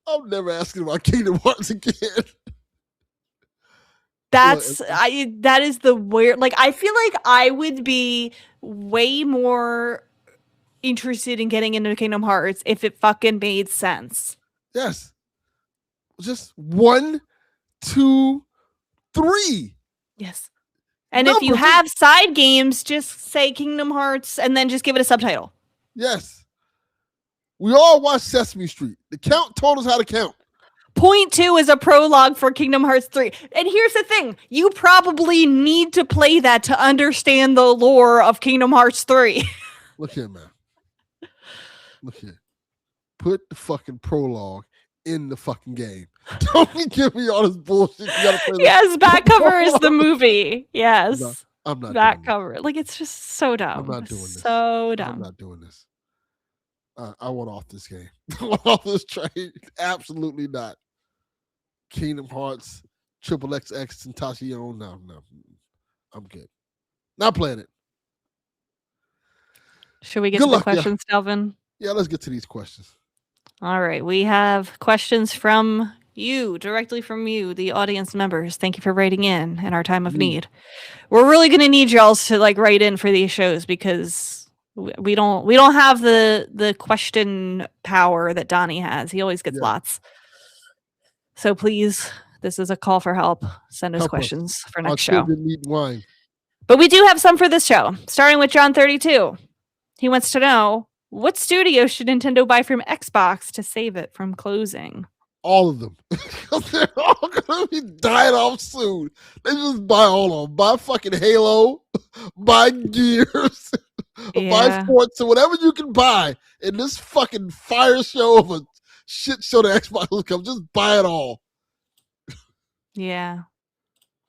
I'm never asking about Kingdom Hearts again. That is the weird. Like, I feel like I would be way more interested in getting into Kingdom Hearts if it fucking made sense. Yes. Just 1, 2, 3. Yes. And if you have side games, just say Kingdom Hearts and then just give it a subtitle. Yes. We all watch Sesame Street. The count told us how to count. Point 2 is a prologue for Kingdom Hearts 3. And here's the thing. You probably need to play that to understand the lore of Kingdom Hearts 3. Look here, man. Look here. Put the fucking prologue in the fucking game. Don't give me all this bullshit. You gotta play yes, back cover is the movie. Yes. I'm not back cover. Like, it's just so dumb. I'm not doing this. So dumb. I'm not doing this. I want off this game. I want off this train. Absolutely not. Kingdom Hearts, Triple XX, Tentacion. No. I'm good. Not playing it. Should we get to the questions, Delvin? Yeah, let's get to these questions. All right. We have questions from you, directly from you, the audience members. Thank you for writing in our time of need. We're really going to need y'all to like write in for these shows because we don't have the question power that Donnie has. He always gets lots. So please, this is a call for help. Send us questions for next show. Need wine. But we do have some for this show, starting with John 32. He wants to know, what studio should Nintendo buy from Xbox to save it from closing? All of them. They're all going to be dying off soon. They just buy all of them. Buy fucking Halo. Buy Gears. Buy Forza. Whatever you can buy in this fucking fire show of a shit show that Xbox will come. Just buy it all. Yeah.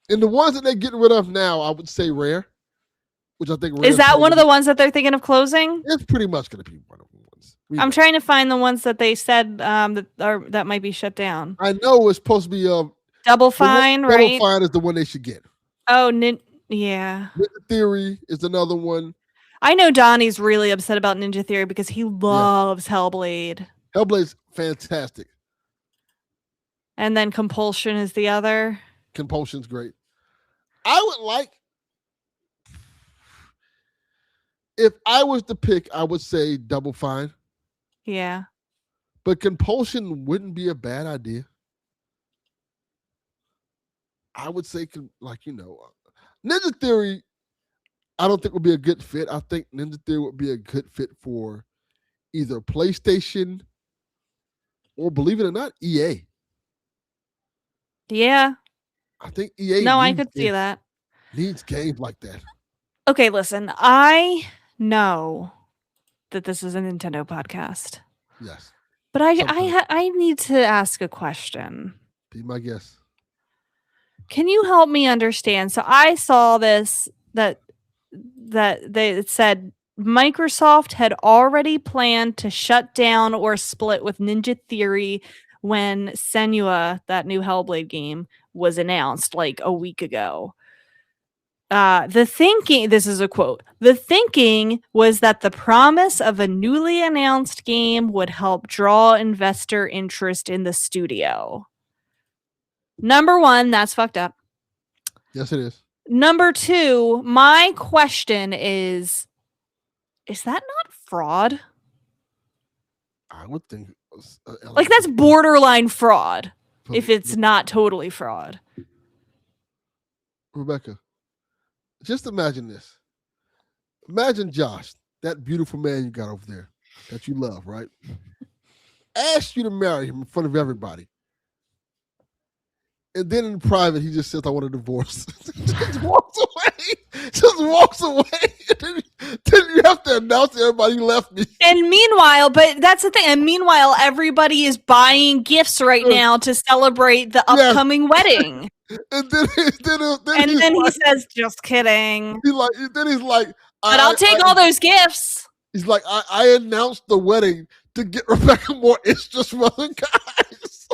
And the ones that they're getting rid of now, I would say Rare. Which I think is that one of the ones that they're thinking of closing? It's pretty much going to be one of the ones. I'm trying to find the ones that they said that might be shut down. I know it's supposed to be Double Fine, right? Double Fine is the one they should get. Oh, yeah. Ninja Theory is another one. I know Donnie's really upset about Ninja Theory because he loves Hellblade. Hellblade's fantastic. And then Compulsion is the other. Compulsion's great. I would like, if I was to pick, I would say Double Fine. Yeah. But Compulsion wouldn't be a bad idea. I would say, Ninja Theory, I don't think would be a good fit. I think Ninja Theory would be a good fit for either PlayStation or, believe it or not, EA. Yeah. I think EA. No, I could see that. Needs games like that. Okay, listen. I know that this is a Nintendo podcast. Yes. But Sometimes. I need to ask a question. Be my guest. Can you help me understand? So I saw this that it said Microsoft had already planned to shut down or split with Ninja Theory when Senua, that new Hellblade game, was announced like a week ago. This is a quote. The thinking was that the promise of a newly announced game would help draw investor interest in the studio. Number one, that's fucked up. Yes, it is. Number two, my question is that not fraud? I would think. Like, that's borderline fraud if it's not totally fraud. Rebecca, just imagine this. Imagine Josh, that beautiful man you got over there that you love, right? Asked you to marry him in front of everybody. And then in private, he just says, I want a divorce. Just walks away. Just walks away. Then you have to announce to everybody he left me. And meanwhile, but that's the thing. And meanwhile, everybody is buying gifts right now to celebrate the upcoming wedding. And then he says, just kidding. He's like, but I'll take all those gifts. He's like, I announced the wedding to get Rebecca more interest from other guys.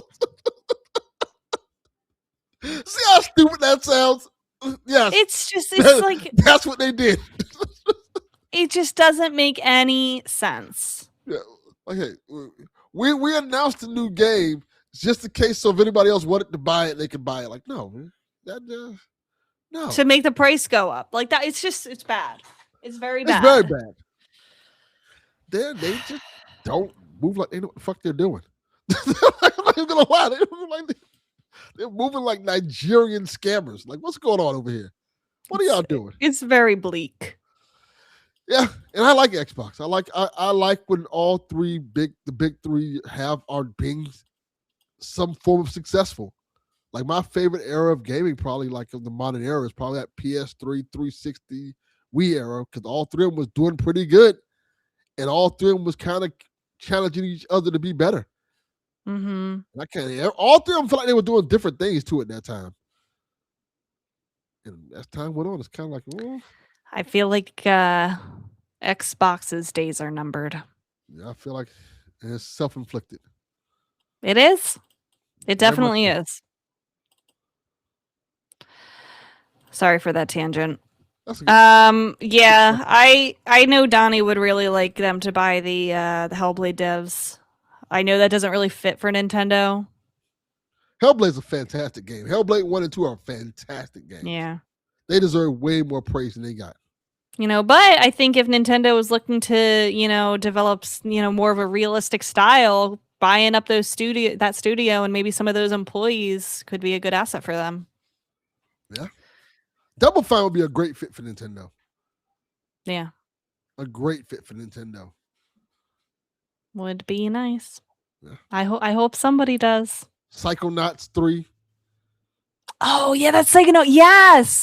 See how stupid that sounds? Yes. It's like that's what they did. It just doesn't make any sense. Yeah. Okay. We announced a new game just in case, so if anybody else wanted to buy it, they could buy it. Like, no, man. No. To make the price go up. Like that, it's bad. It's very bad. It's very bad. They just don't move like they know what the fuck they're doing. I'm not even gonna lie. They're moving like Nigerian scammers. Like, what's going on over here? What are y'all doing? It's very bleak. Yeah, and I like Xbox. I like when all the big three are being some form of successful. Like, my favorite era of gaming, probably like of the modern era, is probably that PS3, 360, Wii era, because all three of them was doing pretty good, and all three of them was kind of challenging each other to be better. Mm-hmm. All three of them felt like they were doing different things too at that time. And as time went on, it's kind of like, well, I feel like Xbox's days are numbered. Yeah, I feel like it's self-inflicted. It is. It definitely is. Sorry for that tangent. Yeah, I know Donnie would really like them to buy the Hellblade devs. I know that doesn't really fit for Nintendo. Hellblade's a fantastic game. Hellblade 1 and 2 are fantastic games. Yeah. They deserve way more praise than they got. But I think if Nintendo was looking to, develop, more of a realistic style, buying up that studio and maybe some of those employees could be a good asset for them. Yeah. Double Fine would be a great fit for Nintendo. Yeah. A great fit for Nintendo. Would be nice. Yeah. I hope somebody does. Psychonauts 3. Oh yeah, that's Psychonauts.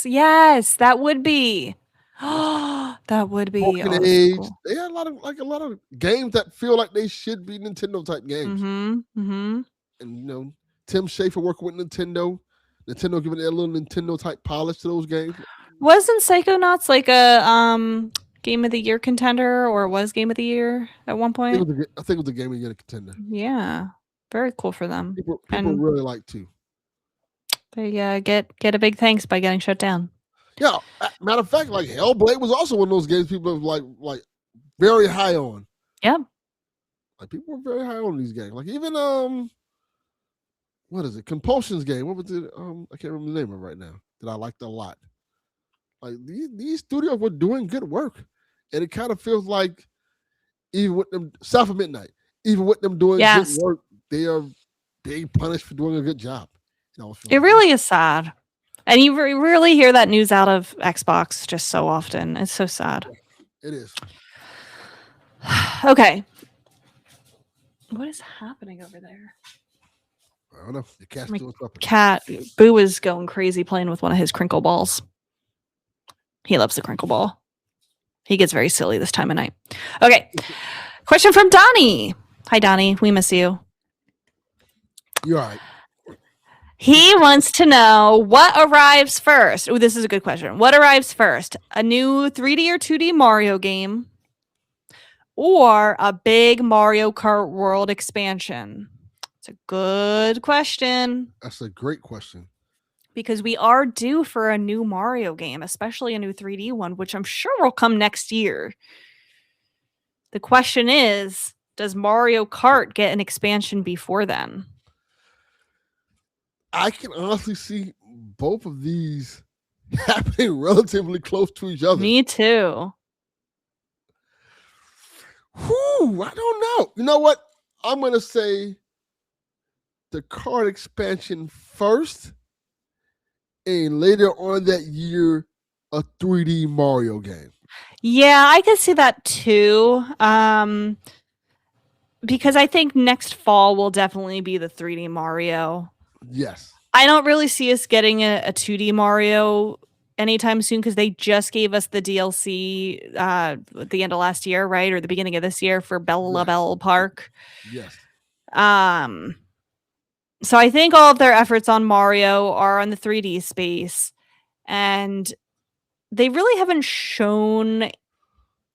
Yes, that would be. That would be. Age. Cool. They had a lot of games that feel like they should be Nintendo type games. Mm-hmm. Mm-hmm. And Tim Schafer working with Nintendo giving their little Nintendo type polish to those games. Wasn't Psychonauts like a Game of the Year contender, or was Game of the Year at one point? I think it was a Game of the Year contender. Yeah, very cool for them. People really like to. They get a big thanks by getting shut down. Yeah, matter of fact, like Hellblade was also one of those games people like very high on. Yeah, like people were very high on these games. Like even what is it? Compulsion's game. What was it? I can't remember the name of it right now. That I liked a lot. Like these studios were doing good work, and it kind of feels like even with them, South of Midnight, even with them doing good work, they are being punished for doing a good job. It really is sad. And you really hear that news out of Xbox just so often. It's so sad. It is. Okay. What is happening over there? I don't know. The cat's doing something. Cat, Boo is going crazy playing with one of his crinkle balls. He loves the crinkle ball. He gets very silly this time of night. Okay. Question from Donnie. Hi, Donnie. We miss you. You're all right. He wants to know what arrives first. Oh, this is a good question. What arrives first? A new 3D or 2D Mario game or a big Mario Kart World expansion? It's a good question That's a great question. because we are due for a new Mario game, especially a new 3D one, which I'm sure will come next year. The question is, does Mario Kart get an expansion before then? I can honestly see both of these happening relatively close to each other. Me too. Whew, I don't know. You know what? I'm going to say the card expansion first, and later on that year, a 3D Mario game. Yeah, I could see that too. Because I think next fall will definitely be the 3D Mario. Yes. I don't really see us getting a 2D Mario anytime soon because they just gave us the DLC at the end of last year, right? Or the beginning of this year for Bella Yes. Bell Park. Yes. So I think all of their efforts on Mario are on the 3D space. And they really haven't shown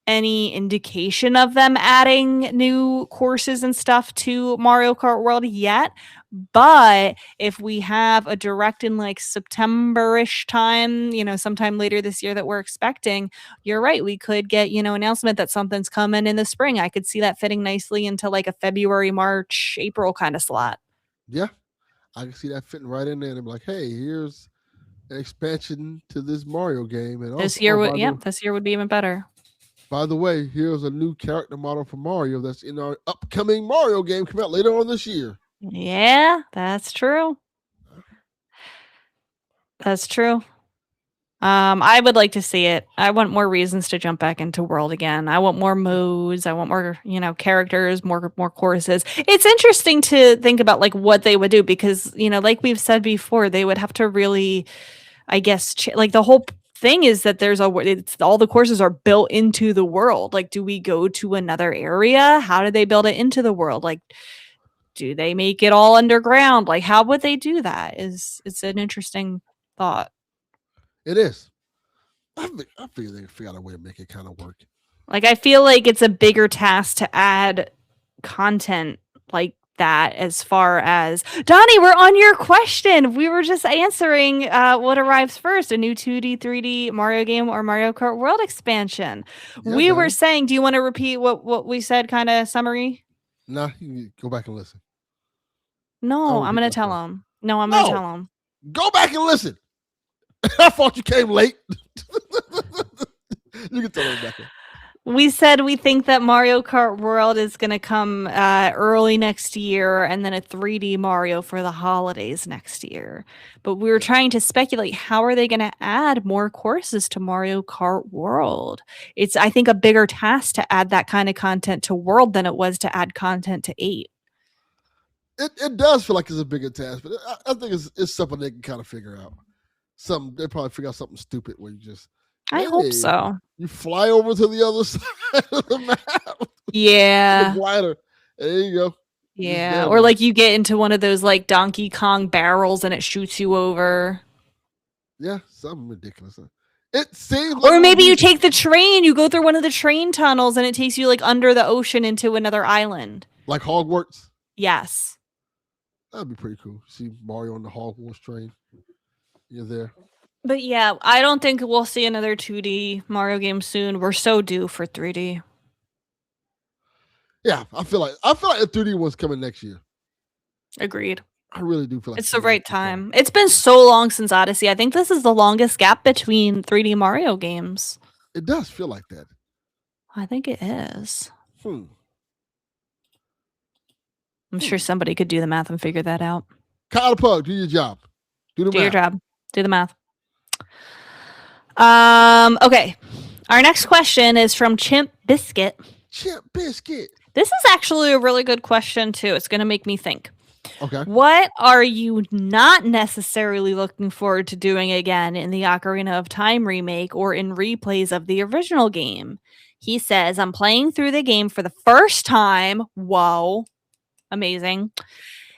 any indication of them adding new courses and stuff to Mario Kart World yet. But if we have a direct in like September-ish time, sometime later this year that we're expecting, you're right. We could get, announcement that something's coming in the spring. I could see that fitting nicely into like a February, March, April kind of slot. Yeah. I can see that fitting right in there and be like, hey, here's an expansion to this Mario game. And this year would be even better. By the way, here's a new character model for Mario that's in our upcoming Mario game coming out later on this year. Yeah, that's true. That's true. I would like to see it. I want more reasons to jump back into World again. I want more modes. I want more, characters, more courses. It's interesting to think about like what they would do because, like we've said before, they would have to really, I guess, like the whole thing is that all the courses are built into the world. Like, do we go to another area? How do they build it into the world? Like, do they make it all underground? Like, how would they do that? It's an interesting thought. It is. I figure they can figure out a way to make it kind of work. Like, I feel like it's a bigger task to add content like that as far as Donnie, we're on your question. We were just answering what arrives first, a new 2D, 3D Mario game or Mario Kart World expansion. Yeah, we Donnie. were saying, do you want to repeat what we said kind of summary? Nah, you can go back and listen. No, I'm going to tell him. No, I'm going to tell him. Go back and listen. I thought you came late. You can tell him, Rebecca. We said we think that Mario Kart World is going to come early next year and then a 3D Mario for the holidays next year. But we were trying to speculate, how are they going to add more courses to Mario Kart World? It's, I think, a bigger task to add that kind of content to World than it was to add content to 8. It does feel like it's a bigger task, but I think it's something they can kind of figure out. They probably figure out something stupid where you just... I hope so. You fly over to the other side of the map. Yeah. The glider. There you go. Yeah. Or like you get into one of those like Donkey Kong barrels and it shoots you over. Yeah, something ridiculous. It seems like... Or maybe you take the train, you go through one of the train tunnels and it takes you like under the ocean into another island. Like Hogwarts? Yes. That'd be pretty cool. See Mario on the Hogwarts train. You're there. But yeah, I don't think we'll see another 2D Mario game soon. We're so due for 3D. Yeah, I feel like the 3D one's coming next year. Agreed. I really do feel like it's the right time. It's been so long since Odyssey. I think this is the longest gap between 3D Mario games. It does feel like that. I think it is. I'm sure somebody could do the math and figure that out. Kyle the Pug, do your job. Do your job. Do the math. Okay. Our next question is from Chimp Biscuit. Chimp Biscuit. This is actually a really good question too. It's going to make me think. Okay. What are you not necessarily looking forward to doing again in the Ocarina of Time remake or in replays of the original game? He says, I'm playing through the game for the first time. Whoa. Amazing.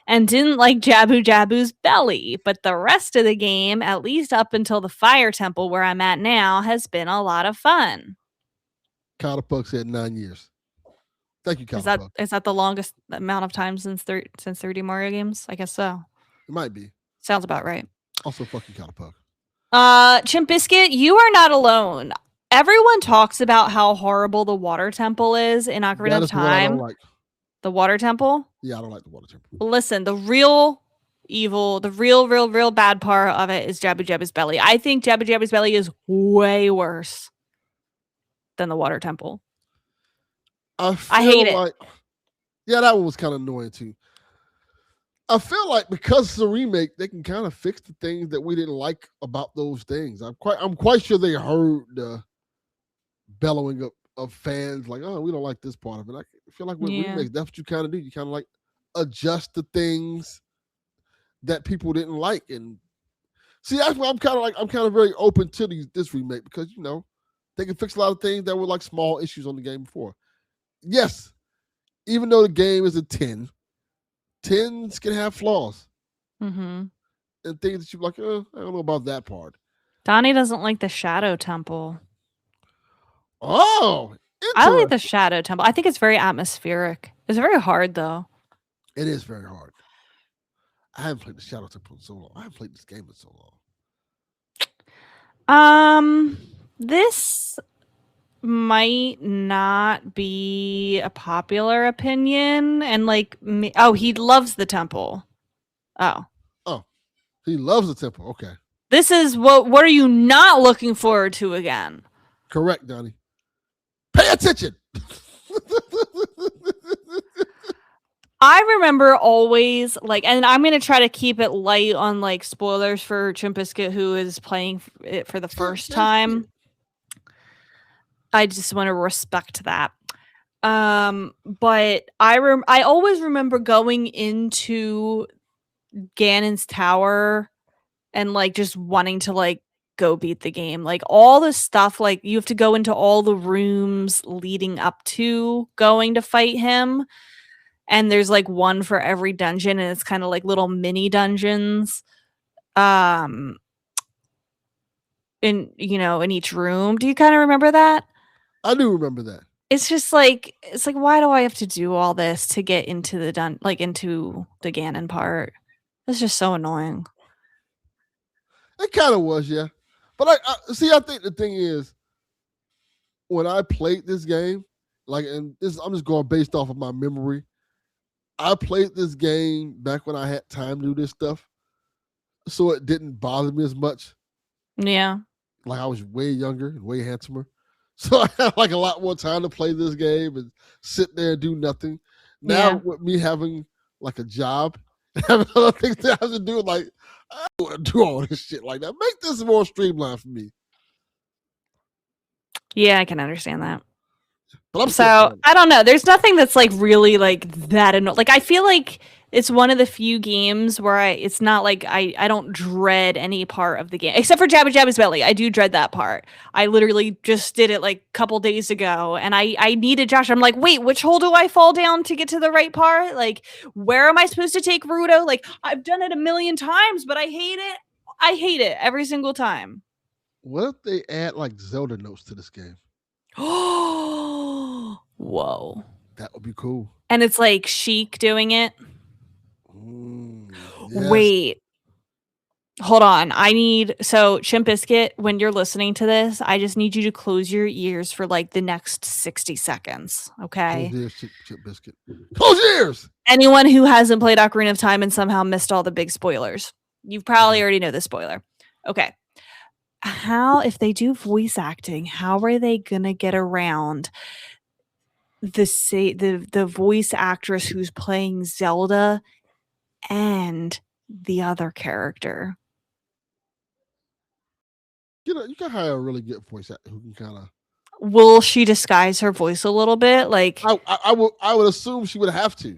And didn't like Jabu Jabu's belly, but the rest of the game, at least up until the fire temple where I'm at now, has been a lot of fun. Counterpuck said 9 years. Thank you, Counterpuck. Is that the longest amount of time since 3D Mario games? I guess so. It might be. Sounds about right. Also, fucking Counterpuck. Chimp Biscuit, you are not alone. Everyone talks about how horrible the water temple is in Ocarina of Time. What I don't like. The water temple? Yeah, I don't like the water temple. Listen, the real evil, the real bad part of it is Jabu Jabu's belly. I think Jabu Jabu's belly is way worse than the water temple. I hate it. Yeah, that one was kind of annoying too. I feel like because it's a remake, they can kind of fix the things that we didn't like about those things. I'm quite sure they heard the bellowing of fans like, oh, we don't like this part of it. I feel like with remakes, that's what you kind of do. You kind of like adjust the things that people didn't like. And see, that's why I'm kind of very open to this remake because, you know, they can fix a lot of things that were like small issues on the game before. Yes, even though the game is a 10, 10s can have flaws. Mm-hmm. And things that you're like, I don't know about that part. Donnie doesn't like the Shadow Temple. Oh, I like the Shadow Temple. I think it's very atmospheric. It's very hard, though. It is very hard. I haven't played the Shadow Temple in so long. I haven't played this game in so long. This might not be a popular opinion, and like, he loves the temple. Oh, he loves the temple. Okay. This is what are you not looking forward to again? Correct, Donnie. Pay attention. I remember always and I'm going to try to keep it light on like spoilers for Chimp Biscuit, who is playing it for the first time. I just want to respect that. But I always remember going into Ganon's tower and like just wanting to like go beat the game. Like all the stuff, like you have to go into all the rooms leading up to going to fight him. And there's like one for every dungeon, and it's kind of like little mini dungeons. In each room. Do you kind of remember that? I do remember that. It's just like why do I have to do all this to get into into the Ganon part? It's just so annoying. It kind of was, yeah. But I think the thing is, when I played this game, I'm just going based off of my memory. I played this game back when I had time to do this stuff, so it didn't bother me as much. Yeah. Like I was way younger and way handsomer. So I had like a lot more time to play this game and sit there and do nothing. Now with me having like a job and having other things that I have to do, like I don't want to do all this shit like that. Make this more streamlined for me. Yeah, I can understand that. But I don't know. There's nothing that's like really like that annoying. Like I feel like it's one of the few games where it's not like I don't dread any part of the game except for Jabu Jabu's belly. I do dread that part. I literally just did it like a couple days ago, and I needed Josh. I'm like, wait, which hole do I fall down to get to the right part? Like, where am I supposed to take Ruto? Like, I've done it a million times, but I hate it. I hate it every single time. What if they add like Zelda notes to this game? Oh, whoa. That would be cool. And it's like Sheik doing it. Yes. Wait. Hold on. Chimp Biscuit, when you're listening to this, I just need you to close your ears for like the next 60 seconds. Okay. Close ears, Chimp Biscuit. Close your ears. Anyone who hasn't played Ocarina of Time and somehow missed all the big spoilers, you probably already know the spoiler. Okay. If they do voice acting, how are they gonna get around the voice actress who's playing Zelda and the other character? You can hire a really good voice actor who can kind of. Will she disguise her voice a little bit? Like I would assume she would have to.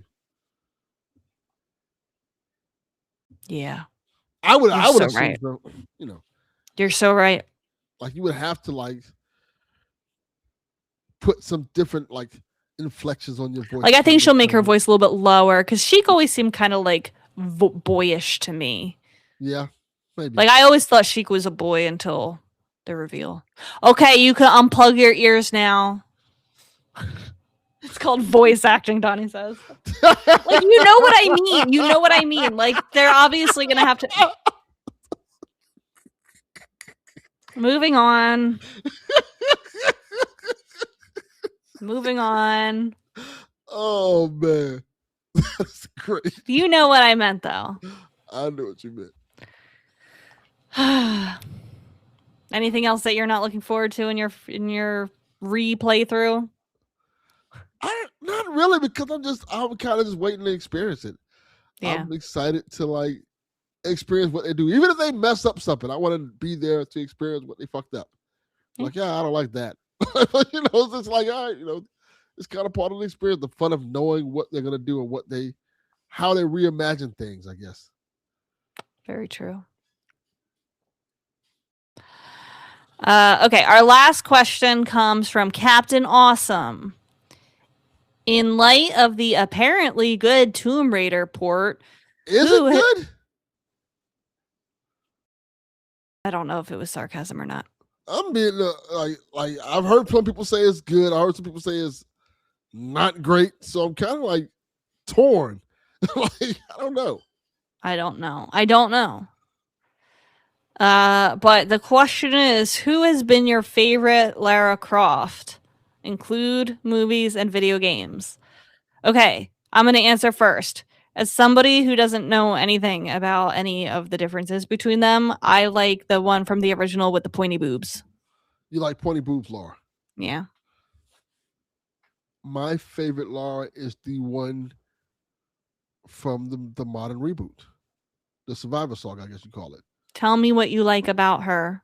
Yeah, I would so assume right. So, you know. You're so right. Like you would have to like put some different like inflections on your voice. Like I think she'll make her voice a little bit lower because Sheik always seemed kind of like boyish to me. Yeah, maybe. Like I always thought Sheik was a boy until the reveal. Okay, you can unplug your ears now. It's called voice acting, Donnie says. Like, you know what I mean. You know what I mean. Like, they're obviously going to have to... Moving on. Moving on. Oh, man. That's great. You know what I meant, though. I know what you meant. Anything else that you're not looking forward to in your re-playthrough? Not really, because I'm kind of just waiting to experience it. Yeah. I'm excited to like experience what they do. Even if they mess up something, I want to be there to experience what they fucked up. Like, yeah, I don't like that. It's just like, all right, it's kind of part of the experience, the fun of knowing what they're gonna do and how they reimagine things, I guess. Very true. Okay, our last question comes from Captain Awesome. In light of the apparently good Tomb Raider port, is it good? I don't know if it was sarcasm or not. I'm being like I've heard some people say it's good. I heard some people say it's not great. So I'm kind of like torn. Like I don't know. But the question is, who has been your favorite Lara Croft? Include movies and video games. Okay, I'm going to answer first. As somebody who doesn't know anything about any of the differences between them, I like the one from the original with the pointy boobs. You like pointy boobs, Laura? Yeah. My favorite Lara is the one from the modern reboot. The Survivor Song, I guess you call it. Tell me what you like about her.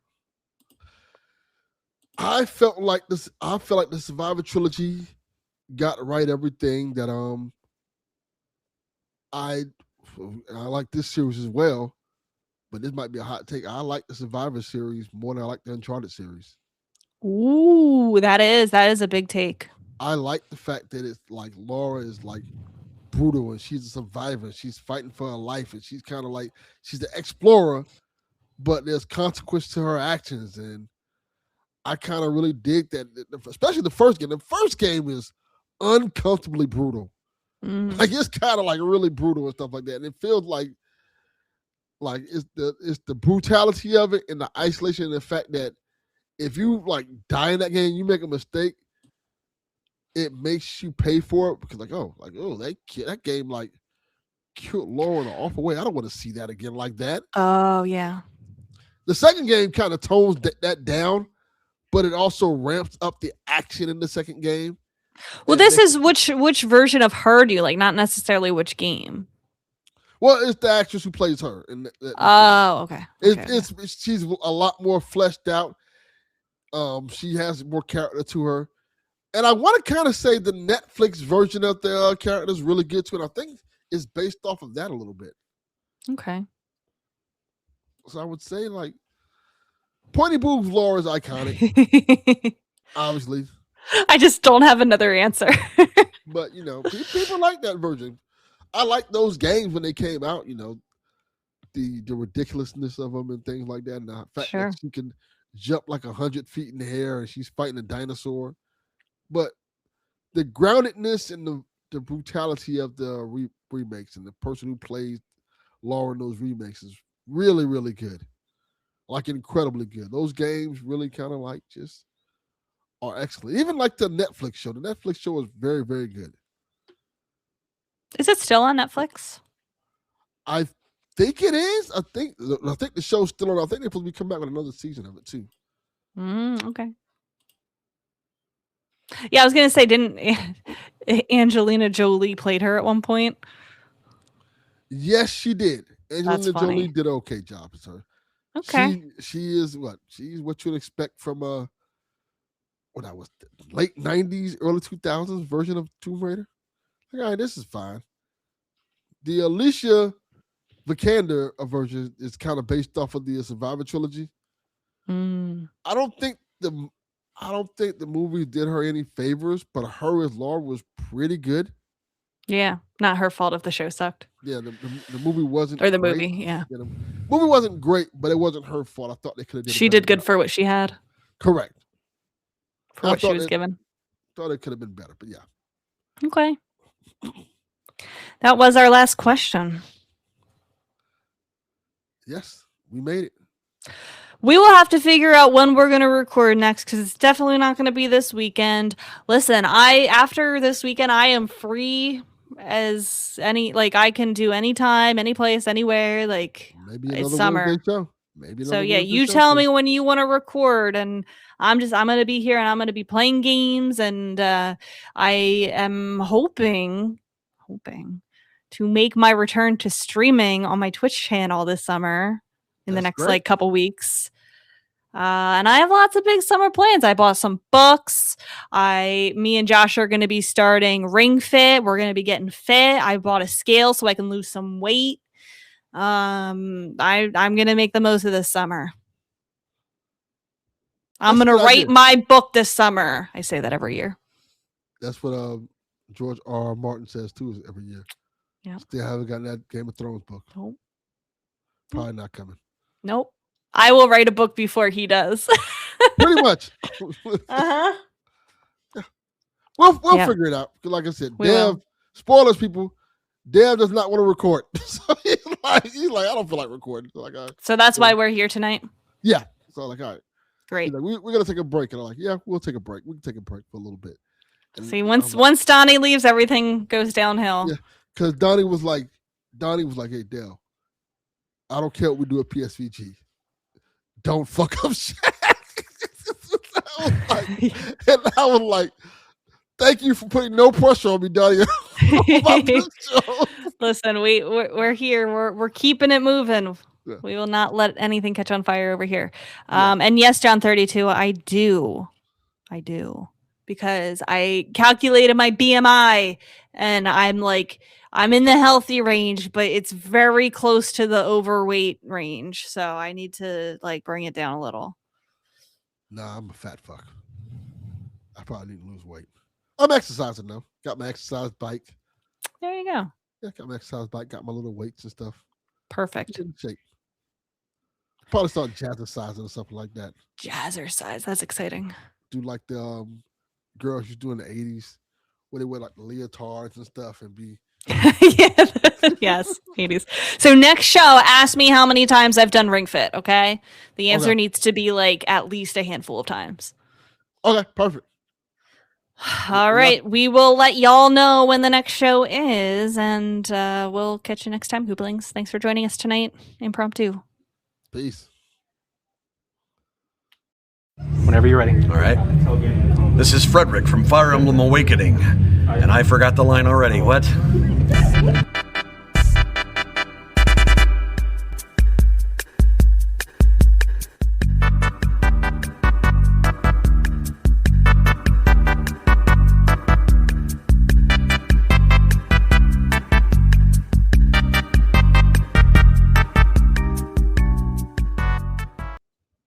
I felt like the Survivor trilogy got right everything that I like this series as well, but this might be a hot take. I like the Survivor series more than I like the Uncharted series. Ooh, that is a big take. I like the fact that it's like Laura is like brutal and she's a survivor. She's fighting for her life and she's kind of like she's the explorer, but there's consequence to her actions, and I kind of really dig that, especially the first game. The first game is uncomfortably brutal. Like it's kind of like really brutal and stuff like that. And it feels like it's the brutality of it and the isolation and the fact that if you like die in that game, you make a mistake, it makes you pay for it because that game like killed Laura in an awful way. I don't want to see that again like that. Oh yeah. The second game kind of tones that down, but it also ramps up the action in the second game. Well, this is which version of her do you like? Not necessarily which game. Well, it's the actress who plays her. Okay. She's a lot more fleshed out. She has more character to her, and I want to kind of say the Netflix version of the character is really good too. And I think it's based off of that a little bit. Okay. So I would say like pointy boobs Laura is iconic, obviously. I just don't have another answer. But people like that version. I like those games when they came out. The ridiculousness of them and things like that, and the fact that she can jump like 100 feet in the air and she's fighting a dinosaur. But the groundedness and the brutality of the remakes and the person who plays Laura in those remakes is really, really good. Like incredibly good. Those games really kind of like just are excellent. Even like the Netflix show. The Netflix show is very, very good. Is it still on Netflix? I think it is. I think the show's still on. I think they're supposed to be coming back with another season of it too. Okay. Yeah, I was gonna say, didn't Angelina Jolie played her at one point? Yes, she did. Angelina Jolie did an okay job as her. Okay. She is what? She's what you'd expect from what I was late 90s, early 2000s version of Tomb Raider. Like, all right, this is fine. The Alicia Vikander version is kind of based off of the Survivor trilogy. I don't think I don't think the movie did her any favors, but her as Laura was pretty good. Yeah, not her fault if the show sucked. Yeah, the movie wasn't or the great. movie. Yeah, the movie wasn't great, but it wasn't her fault. I thought they could have did. She did good for what she had. Correct. For what she was given. Thought it could have been better, but yeah. Okay. That was our last question. Yes, we made it. We will have to figure out when we're going to record next because it's definitely not going to be this weekend. Listen, after this weekend, I am free as any, like I can do anytime, any place, anywhere. Like maybe it's summer. Wednesday show. Maybe so yeah, you tell me when you want to record, and I'm going to be here and I'm going to be playing games, and I am hoping to make my return to streaming on my Twitch channel this summer in the next like couple weeks. And I have lots of big summer plans. I bought some books. Me and Josh are going to be starting Ring Fit. We're going to be getting fit. I bought a scale so I can lose some weight. I'm going to make the most of this summer. I'm going to write my book this summer. I say that every year. That's what George R. Martin says too every year. Yeah. Still haven't gotten that Game of Thrones book. Nope. Probably not coming. Nope. I will write a book before he does. Pretty much. Uh-huh. Yeah. We'll figure it out. Like I said, Dev, spoilers, people. Dev does not want to record. So he's like, I don't feel like recording. So that's why we're here tonight? Yeah. So all right. Great. Like, we're going to take a break. And I'm like, yeah, we'll take a break. We can take a break for a little bit. And see, once Donnie leaves, everything goes downhill. Yeah. Because Donnie was like, hey, Dale, I don't care what we do at PSVG. Don't fuck up Shaq. And I was like, thank you for putting no pressure on me, Donnie. Listen, we're here. We're keeping it moving. Yeah. We will not let anything catch on fire over here. And yes, John 32, I do. Because I calculated my BMI and I'm in the healthy range, but it's very close to the overweight range. So I need to bring it down a little. Nah, I'm a fat fuck. I probably need to lose weight. I'm exercising though. Got my exercise bike. There you go. Yeah, got my exercise bike. Got my little weights and stuff. Perfect. In shape. Probably start jazzercising or something like that. Jazzercise. That's exciting. Do like the girls you do in the 80s where they wear like the leotards and stuff and be. Yes, 80s. So next show, ask me how many times I've done Ring Fit, okay? The answer needs to be at least a handful of times. Okay, perfect. All right, we will let y'all know when the next show is, and we'll catch you next time, Hooplings. Thanks for joining us tonight. Impromptu. Peace. Whenever you're ready. All right. This is Frederick from Fire Emblem Awakening. And I forgot the line already. What?